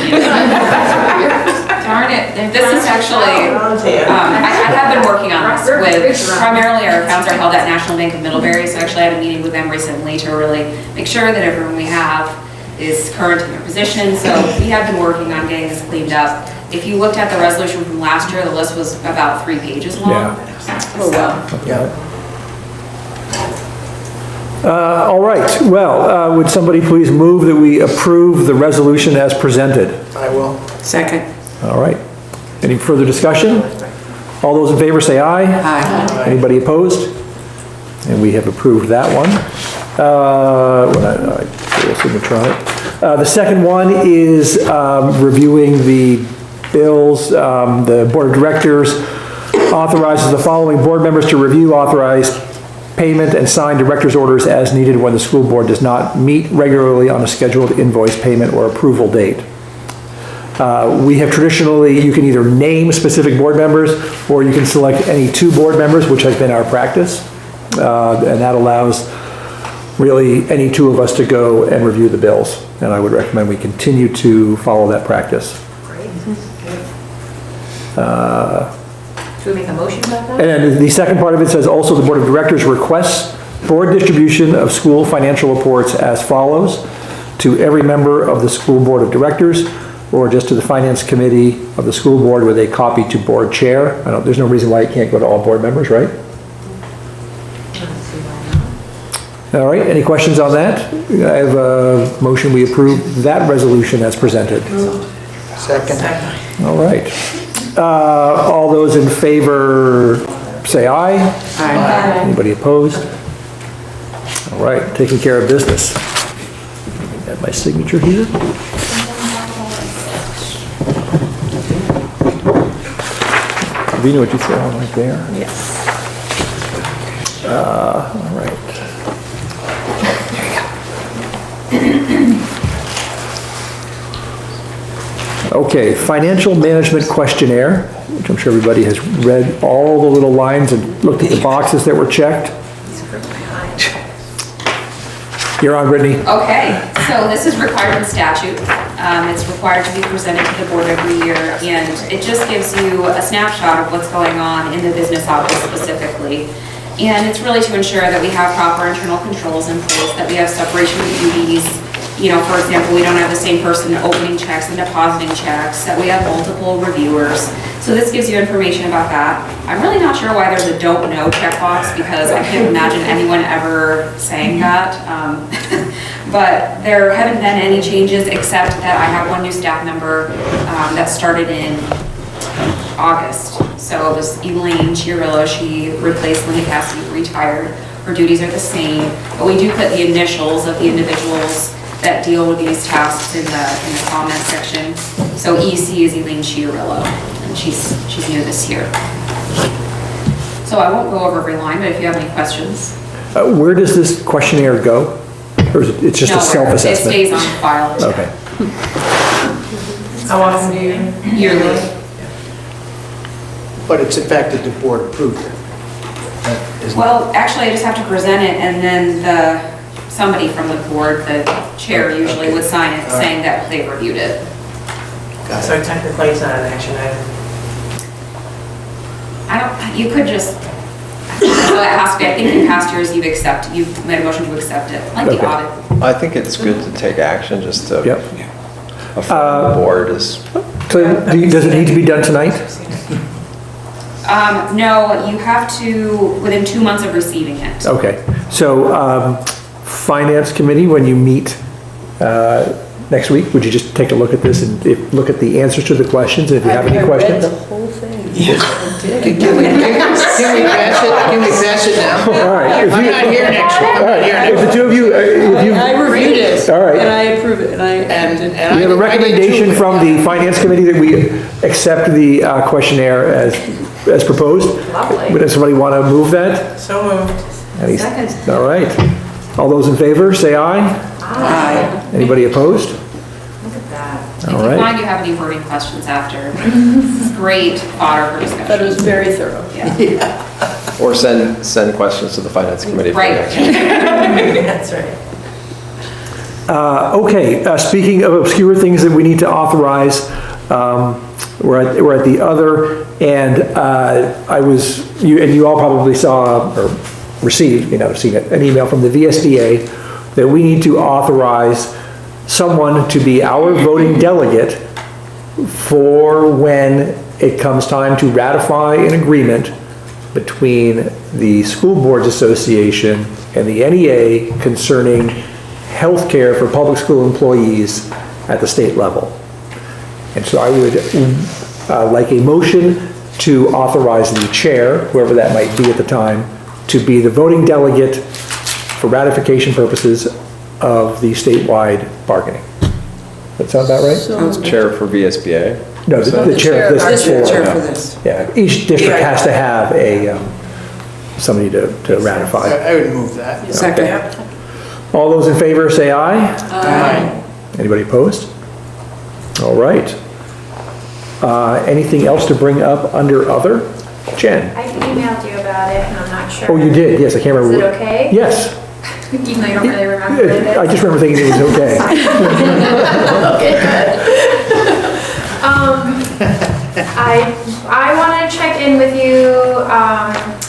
S19: Darn it, this is actually, I have been working on this with, primarily our accounts are held at National Bank of Middlebury, so I actually had a meeting with them recently to really make sure that everyone we have is current in their position, so we have been working on getting this cleaned up. If you looked at the resolution from last year, the list was about 3 pages long.
S17: Oh, wow.
S9: Yeah.
S4: All right, well, would somebody please move that we approve the resolution as presented?
S9: I will.
S11: Second.
S4: All right. Any further discussion? All those in favor say aye.
S11: Aye.
S4: Anybody opposed? And we have approved that one. The second one is reviewing the bills. The Board of Directors authorizes the following board members to review, authorize payment, and sign director's orders as needed when the school board does not meet regularly on a scheduled invoice payment or approval date. We have traditionally, you can either name specific board members or you can select any 2 board members, which has been our practice. And that allows really any 2 of us to go and review the bills. And I would recommend we continue to follow that practice.
S15: Should we make a motion about that?
S4: And the second part of it says, also the Board of Directors requests board distribution of school financial reports as follows: to every member of the school board of directors, or just to the finance committee of the school board with a copy to board chair. There's no reason why it can't go to all board members, right? All right, any questions on that? I have a motion, we approve that resolution as presented.
S9: Second.
S4: All right. All those in favor say aye.
S11: Aye.
S4: Anybody opposed? All right, taking care of business. Got my signature here. Do you know what you throw on right there?
S11: Yes.
S4: All right. Okay, financial management questionnaire, which I'm sure everybody has read all the little lines and looked at the boxes that were checked. You're on, Brittany.
S19: Okay, so this is required in statute. It's required to be presented to the board every year, and it just gives you a snapshot of what's going on in the business office specifically. And it's really to ensure that we have proper internal controls in place, that we have separation of duties. You know, for example, we don't have the same person opening checks and depositing checks, that we have multiple reviewers. So this gives you information about that. I'm really not sure why there's a don't know checkbox, because I can't imagine anyone ever saying that. But there haven't been any changes, except that I have one new staff member that started in August. So it was Elaine Chiarillo. She replaced Linda Cassidy, who retired. Her duties are the same, but we do put the initials of the individuals that deal with these tasks in the comment section. So EC is Elaine Chiarillo, and she's new this year. So I won't go over every line, but if you have any questions.
S4: Where does this questionnaire go? Or is it just a self-assessment?
S19: It stays on file.
S4: Okay.
S16: How often do you?
S19: Yearly.
S9: But it's in fact that the board approved it.
S19: Well, actually, I just have to present it, and then somebody from the board, the chair usually would sign it, saying that they reviewed it.
S16: So technically it's not an action item?
S19: You could just, so it has to be, I think in past years you've made a motion to accept it, like the audit.
S1: I think it's good to take action just to affirm the board is.
S4: So does it need to be done tonight?
S19: No, you have to, within 2 months of receiving it.
S4: Okay, so Finance Committee, when you meet next week, would you just take a look at this and look at the answers to the questions, and if you have any questions?
S17: I read the whole thing.
S9: Can we pass it now?
S4: All right.
S9: I'm not here next week.
S4: All right, if the two of you,
S17: I reviewed it.
S4: All right.
S17: And I approve it,
S4: We have a recommendation from the Finance Committee that we accept the questionnaire as proposed.
S19: Lovely.
S4: Would somebody want to move that?
S16: So moved.
S19: Second.
S4: All right. All those in favor, say aye.
S19: Aye.
S4: Anybody opposed?
S19: Look at that.
S4: All
S19: If you
S4: right.
S19: find you have any burning questions after, this is great fodder for discussion.
S17: But it was very thorough.
S19: Yeah.
S1: Or send questions to the Finance Committee. For
S19: Right.
S1: next week.
S16: That's right.
S4: Okay, speaking of obscure things that we need to authorize, we're at the other, and you all probably saw, or received, you may not have seen it, an email from the VSBA that we need to authorize someone to be our voting delegate for when it comes time to ratify an agreement between the School Boards Association and the NEA concerning health care for public school employees at the state level. And so I would like a motion to authorize the chair, whoever that might be at the time, to be the voting delegate for ratification purposes of the statewide bargaining. That sound about right?
S1: Chair for VSBA?
S4: No, the chair of this.
S11: Chair for this.
S4: Yeah, each district has to have somebody to ratify.
S9: I would move that.
S11: Second.
S4: All those in favor say aye.
S9: Aye.
S4: Anybody opposed? All right. Anything else to bring up under other? Jen?
S12: I emailed you about it, and I'm not sure.
S4: Oh, you did? Yes, I can't remember.
S12: Is it okay?
S4: Yes.
S12: Even though you don't really remember it.
S4: I just remember thinking it was okay.
S12: Okay, good. I wanted to check in with you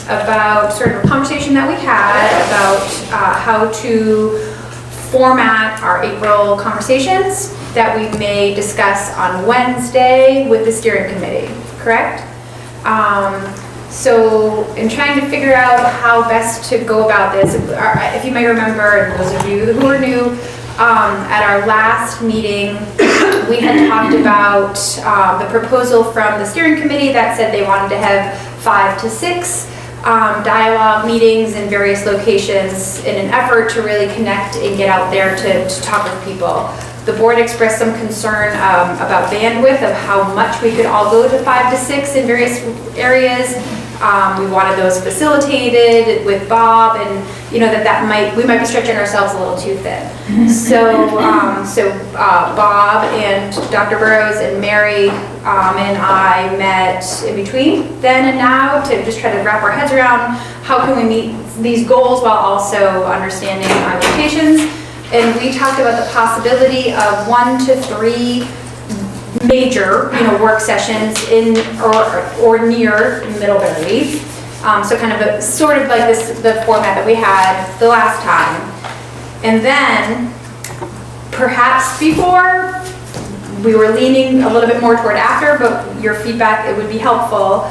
S12: about sort of a conversation that we had about how to format our April conversations that we may discuss on Wednesday with the steering committee, correct? So in trying to figure out how best to go about this, if you may remember, and those of you who are new, at our last meeting, we had talked about the proposal from the steering committee that said they wanted to have 5 to 6 dialogue meetings in various locations in an effort to really connect and get out there to talk with people. The board expressed some concern about bandwidth of how much we could all go to 5 to 6 in various areas. We wanted those facilitated with Bob, and we might be stretching ourselves a little too thin. So Bob and Dr. Burrows and Mary and I met in between then and now to just try to wrap our heads around how can we meet these goals while also understanding our locations. And we talked about the possibility of 1 to 3 major, work sessions in or near Middlebury. So kind of sort of like the format that we had the last time. And then perhaps before, we were leaning a little bit more toward after, but your feedback, it would be helpful.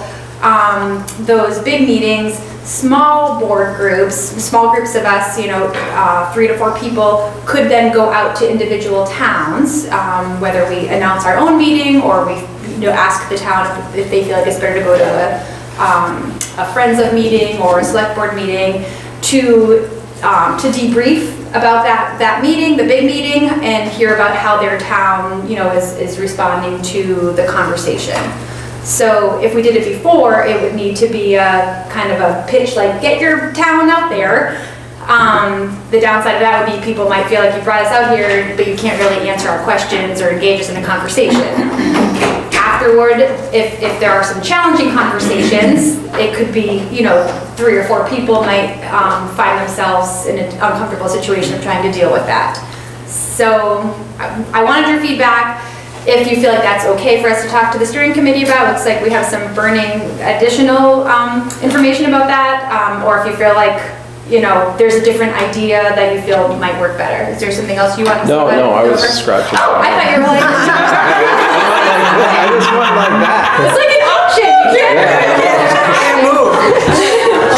S12: Those big meetings, small board groups, small groups of us, 3 to 4 people, could then go out to individual towns, whether we announce our own meeting or we ask the town if they feel like it's better to go to a Friends of meeting or a select board meeting to debrief about that meeting, the big meeting, and hear about how their town, is responding to the conversation. So if we did it before, it would need to be a kind of a pitch, like get your town out there. The downside of that would be people might feel like you brought us out here, but you can't really answer our questions or engage us in a conversation. Afterward, if there are some challenging conversations, it could be, 3 or 4 people might find themselves in an uncomfortable situation of trying to deal with that. So I wanted your feedback. If you feel like that's okay for us to talk to the steering committee about, looks like we have some burning additional information about that, or if you feel like, there's a different idea that you feel might work better. Is there something else you want to say?
S1: No, I was scratching.
S12: Oh, I thought you were like...
S1: I just went like that.
S12: It's like an auction. You can't move.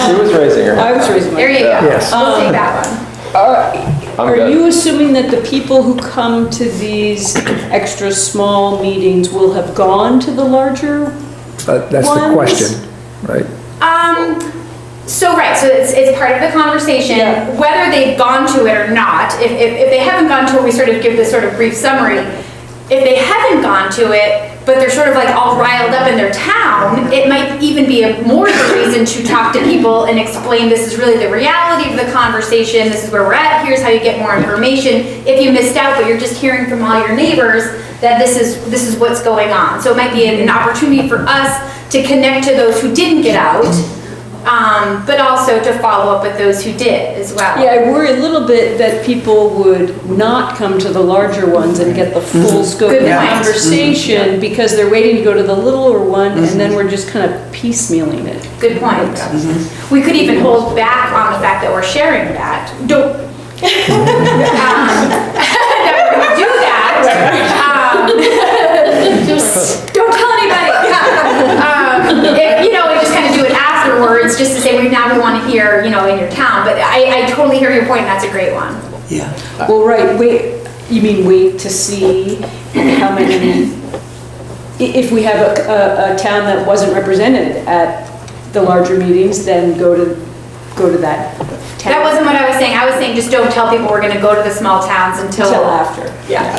S1: She was raising her hand.
S17: I was raising my
S12: There you go.
S4: Yes.
S12: We'll take that one.
S17: Are you assuming that the people who come to these extra small meetings will have gone to the larger
S4: That's
S17: ones?
S4: the question, right?
S12: So it's part of the conversation, whether they've gone to it or not. If they haven't gone to it, we sort of give this sort of brief summary. If they haven't gone to it, but they're sort of like all riled up in their town, it might even be more of a reason to talk to people and explain this is really the reality of the conversation, this is where we're at, here's how you get more information. If you missed out, but you're just hearing from all your neighbors that this is what's going on. So it might be an opportunity for us to connect to those who didn't get out, but also to follow up with those who did as well.
S17: Yeah, I worry a little bit that people would not come to the larger ones and get the full scope of
S12: Good
S17: the
S12: point.
S17: conversation because they're waiting to go to the littler one and then we're just kind of piecemealing it.
S12: Good point. We could even hold back on the fact that we're sharing that. Don't. Never gonna do that. Don't tell anybody. We just kind of do it afterwards, just to say, now we want to hear, in your town. But I totally hear your point, and that's a great one.
S11: Yeah.
S17: Well, right, you mean wait to see how many, if we have a town that wasn't represented at the larger meetings, then go to that town.
S12: That wasn't what I was saying. I was saying just don't tell people we're going to go to the small towns until
S17: after.
S12: Yeah.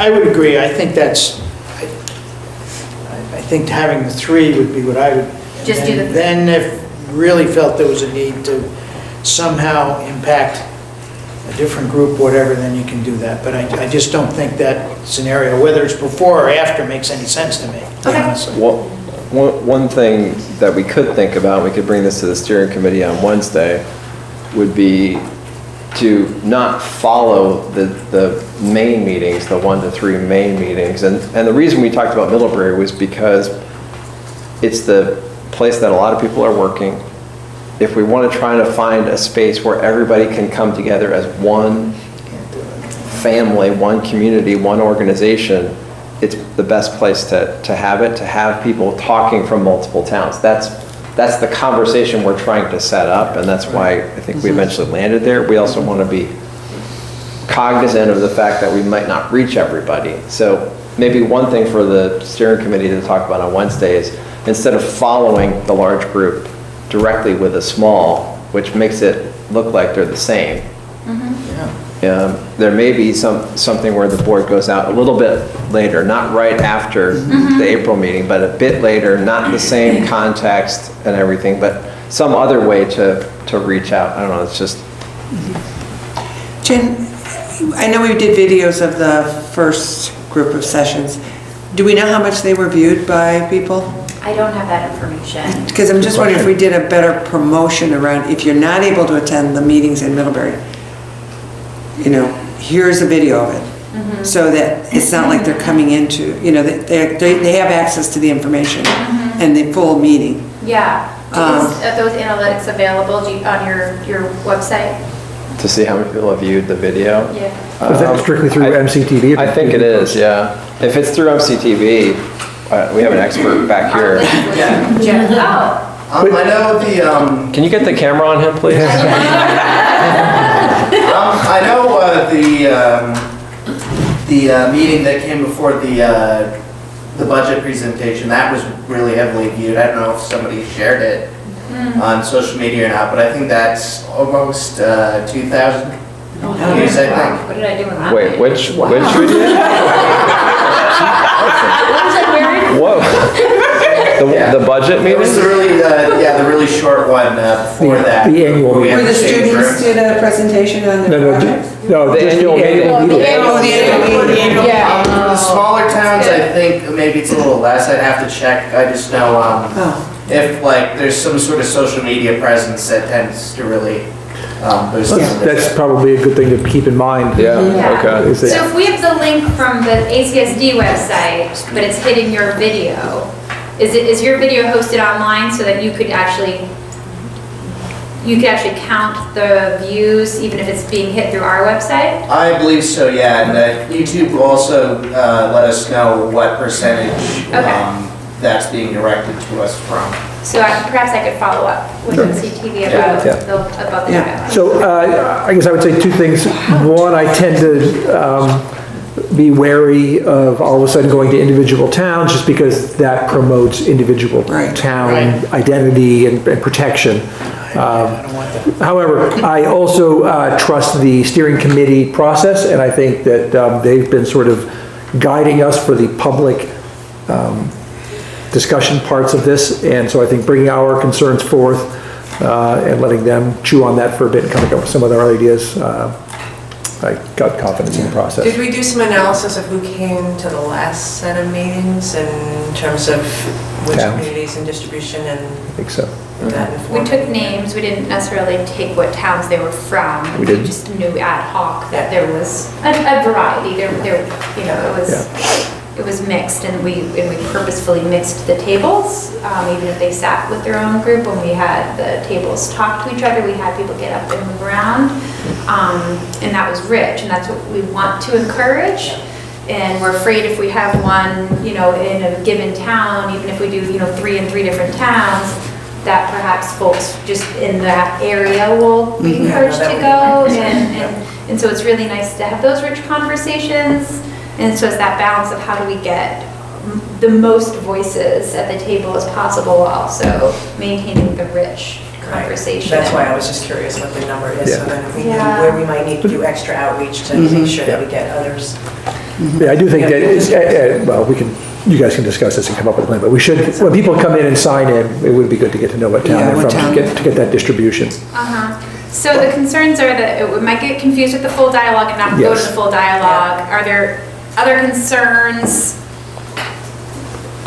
S9: I would agree. I think I think having the 3 would be what I would.
S12: Just do the.
S9: Then if really felt there was a need to somehow impact a different group, whatever, then you can do that. But I just don't think that scenario, whether it's before or after, makes any sense to me. Honestly.
S1: Well, one thing that we could think about, we could bring this to the steering committee on Wednesday, would be to not follow the main meetings, the 1 to 3 main meetings. And the reason we talked about Middlebury was because it's the place that a lot of people are working. If we want to try to find a space where everybody can come together as one family, one community, one organization, it's the best place to have it, to have people talking from multiple towns. That's the conversation we're trying to set up, and that's why I think we eventually landed there. We also want to be cognizant of the fact that we might not reach everybody. So maybe one thing for the steering committee to talk about on Wednesday is, instead of following the large group directly with a small, which makes it look like they're the same, there may be something where the board goes out a little bit later, not right after the April meeting, but a bit later, not the same context and everything, but some other way to reach out. I don't know, it's just...
S11: Jen, I know we did videos of the first group of sessions. Do we know how much they were viewed by people?
S12: I don't have that information.
S11: Because I'm just wondering if we did a better promotion around, if you're not able to attend the meetings in Middlebury, here's a video of it. So that it's not like they're coming into, they have access to the information and the full meeting.
S12: Yeah. Are those analytics available on your website?
S1: To see how many people have viewed the video?
S12: Yeah.
S4: Is that strictly through MCTV?
S1: I think it is, yeah. If it's through MCTV, we have an expert back here.
S12: Oh.
S20: I know the...
S1: Can you get the camera on him, please?
S20: I know the meeting that came before the budget presentation, that was really heavily viewed. I don't know if somebody shared it on social media or not, but I think that's almost 2,000 views, I think.
S12: What did I do with that?
S1: Wait, which video? Whoa. The budget meeting?
S20: It was the really short one before that.
S4: The annual
S20: where we had
S11: Where the
S20: stage
S11: students
S20: room.
S11: did a presentation on the project?
S4: No,
S1: The
S4: just
S1: annual meeting.
S11: Oh, the annual meeting.
S20: For the smaller towns, I think maybe it's a little less. I'd have to check. I just know if there's some sort of social media presence that tends to really boost the numbers.
S4: That's probably a good thing to keep in mind.
S1: Yeah, okay.
S12: So if we have the link from the ACSD website, but it's hitting your video, is your video hosted online so that you could actually count the views even if it's being hit through our website?
S20: I believe so, yeah. And YouTube will also let us know what percentage that's being directed to us from.
S12: So perhaps I could follow up with MCTV about the guidelines.
S4: So I guess I would say 2 things. One, I tend to be wary of all of a sudden going to individual towns just because that promotes individual town identity and protection. However, I also trust the steering committee process, and I think that they've been sort of guiding us for the public discussion parts of this, and so I think bringing our concerns forth and letting them chew on that for a bit and coming up with some other ideas, I got confidence in the process.
S16: Did we do some analysis of who came to the last set of meetings in terms of which
S4: Towns.
S16: communities and distribution and?
S4: I think so.
S16: that
S12: We
S16: informed.
S12: took names, we didn't necessarily take what towns they were from.
S4: We didn't?
S12: just knew ad hoc that there was a variety. There, you know, it was mixed, and we purposefully mixed the tables, even if they sat with their own group. When we had the tables talk to each other, we had people get up and move around, and that was rich, and that's what we want to encourage. And we're afraid if we have one, you know, in a given town, even if we do, you know, 3 in 3 different towns, that perhaps folks just in that area will be encouraged to go. And so it's really nice to have those rich conversations. And so it's that balance of how do we get the most voices at the table as possible, while also maintaining the rich conversation.
S16: That's why I was just curious what the number is, so then if we know
S12: Yeah.
S16: where we might need to do extra outreach to make sure that we get others.
S4: Yeah, I do think that, well, you guys can discuss this and come up with a plan, but we should, when people come in and sign in, it would be good to get to know what town
S11: Yeah,
S4: they're
S11: what
S4: from,
S11: town.
S4: to get that distribution.
S12: So the concerns are that it might get confused with the full dialogue and not go to
S4: Yes.
S12: the full dialogue. Are there other concerns?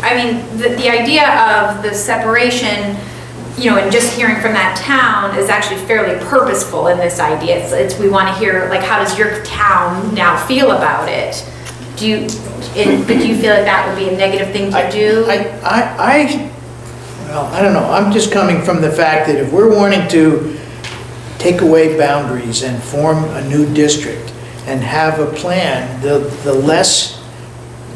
S12: I mean, the idea of the separation, you know, and just hearing from that town is actually fairly purposeful in this idea. It's we want to hear, like, how does your town now feel about it? But do you feel like that would be a negative thing to do?
S9: Well, I don't know, I'm just coming from the fact that if we're wanting to take away boundaries and form a new district and have a plan, the less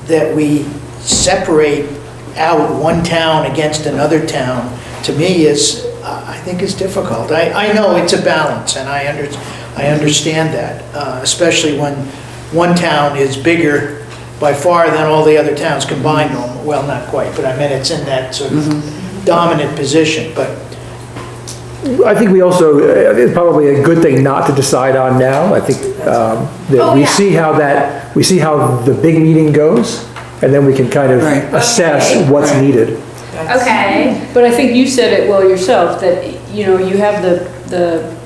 S9: that we separate out one town against another town, to me is, I think is difficult. I know it's a balance, and I understand that, especially when one town is bigger by far than all the other towns combined. Well, not quite, but I mean, it's in that sort of dominant position, but.
S4: I think we also, it's probably a good thing not to decide on now. I think that we see how the big meeting goes, and then we can kind of assess what's needed.
S12: Okay.
S17: But I think you said it well yourself, that, you know, you have the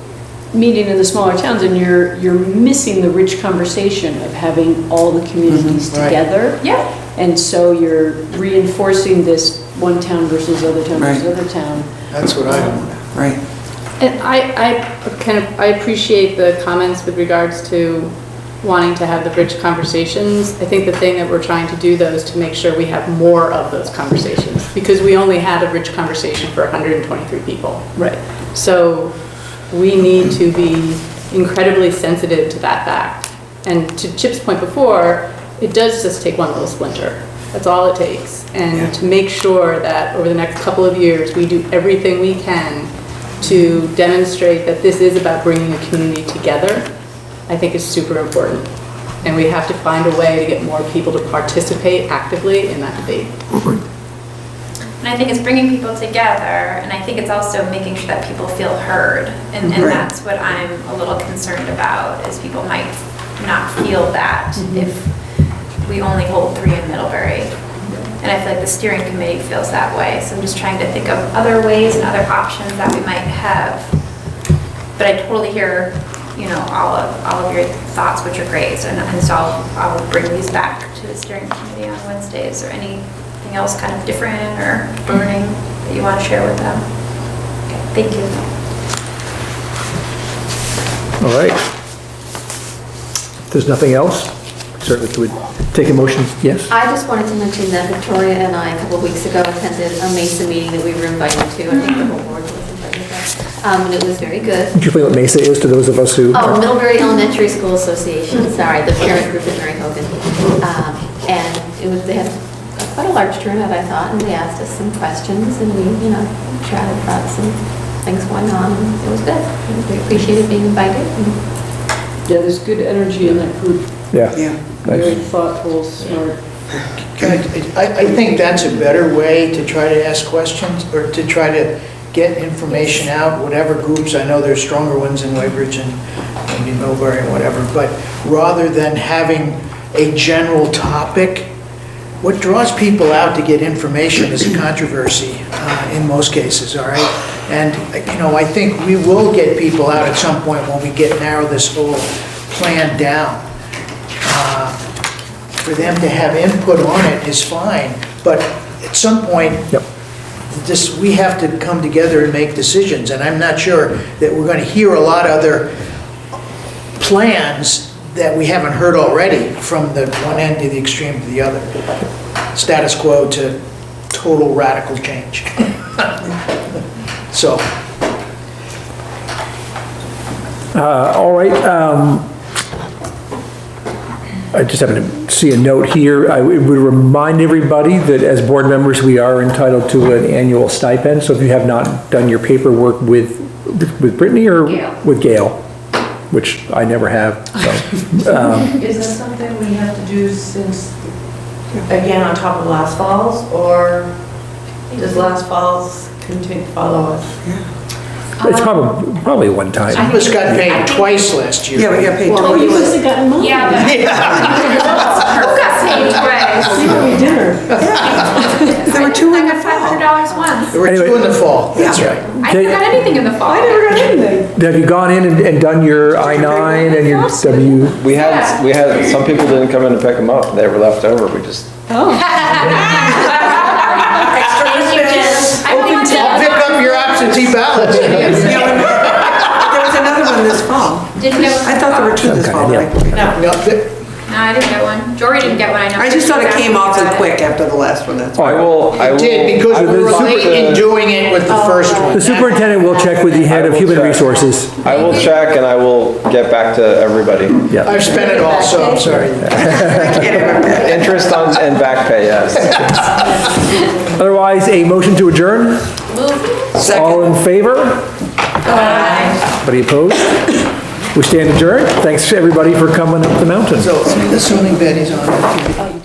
S17: meeting in the smaller towns, and you're missing the rich conversation of having all the communities together.
S12: Yeah.
S17: And so you're reinforcing this one town versus other town versus other town.
S9: That's what I want.
S11: Right.
S5: And I appreciate the comments with regards to wanting to have the rich conversations. I think the thing that we're trying to do, though, is to make sure we have more of those conversations, because we only had a rich conversation for 123 people.
S17: Right.
S5: So we need to be incredibly sensitive to that fact. And to Chip's point before, it does just take one little splinter. That's all it takes. And to make sure that over the next couple of years, we do everything we can to demonstrate that this is about bringing a community together, I think is super important. And we have to find a way to get more people to participate actively in that debate.
S12: And I think it's bringing people together, and I think it's also making sure that people feel heard. And that's what I'm a little concerned about, is people might not feel that if we only hold 3 in Middlebury. And I feel like the steering committee feels that way. So I'm just trying to think of other ways and other options that we might have. But I totally hear, you know, all of your thoughts, which are great. And so I'll bring these back to the steering committee on Wednesday. Is there anything else kind of different or burning that you want to share with them? Okay, thank you.
S4: All right. If there's nothing else, certainly would take a motion. Yes?
S15: I just wanted to mention that Victoria and I, a couple of weeks ago, attended a MESA meeting that we were invited to. I think the whole board was invited to that. And it was very good.
S4: Would you explain what MESA is to those of us who...
S15: Oh, Middlebury Elementary School Association, sorry, the parent group at Mary Hogan. And they had quite a large turnout, I thought, and they asked us some questions, and we, you know, chatted about some things going on, and it was good. We appreciated being invited.
S17: Yeah, there's good energy in that group.
S4: Yeah.
S17: Very thoughtful, smart.
S9: I think that's a better way to try to ask questions, or to try to get information out, whatever groups. I know there's stronger ones in Weybridge and maybe Middlebury and whatever, but rather than having a general topic, what draws people out to get information is a controversy in most cases, all right? And, you know, I think we will get people out at some point when we narrow this whole plan down. For them to have input on it is fine, but at some point, we have to come together and make decisions, and I'm not sure that we're gonna hear a lot of other plans that we haven't heard already, from the one end to the extreme to the other. Status quo to total radical change. So.
S4: All right, I just happen to see a note here. I would remind everybody that as board members, we are entitled to an annual stipend. So if you have not done your paperwork with Brittany or with Gail, which I never have, so.
S2: Is that something we have to do since, again, on top of last fall's, or does last fall's continue to follow us?
S4: It's probably one time.
S9: Some of us got paid twice last year.
S11: Yeah, we got paid
S14: Well,
S11: twice.
S14: you must have gotten money.
S19: Yeah, but.
S12: Who got paid twice?
S14: You were dinner.
S11: There were two in the
S12: I got
S11: fall.
S12: $500 once.
S9: There were two in the fall, that's right.
S12: I never got anything in the fall.
S14: I never got anything.
S4: Have you gone in and done your I-9 and your W?
S1: We had, some people didn't come in to pick them up, they were left over, we just,
S9: I'll pick up your absentee ballots.
S11: There was another one this fall.
S12: Didn't get one.
S11: I thought there were two this fall, but I forgot.
S9: No,
S12: No, I didn't get one. Jory didn't get one, I know.
S11: I just thought it came awfully quick after the last one, that's why.
S1: I will.
S9: it did, because we were late in doing it with the first one.
S4: The superintendent will check with the head of human resources.
S1: I will check and I will get back to everybody.
S4: Yeah.
S9: I've spent it all, so I'm sorry.
S1: Interest on, and back pay, yes.
S4: Otherwise, a motion to adjourn? All in favor? Anybody opposed? We stand adjourned. Thanks to everybody for coming up the mountain.
S9: So, assuming Betty's on.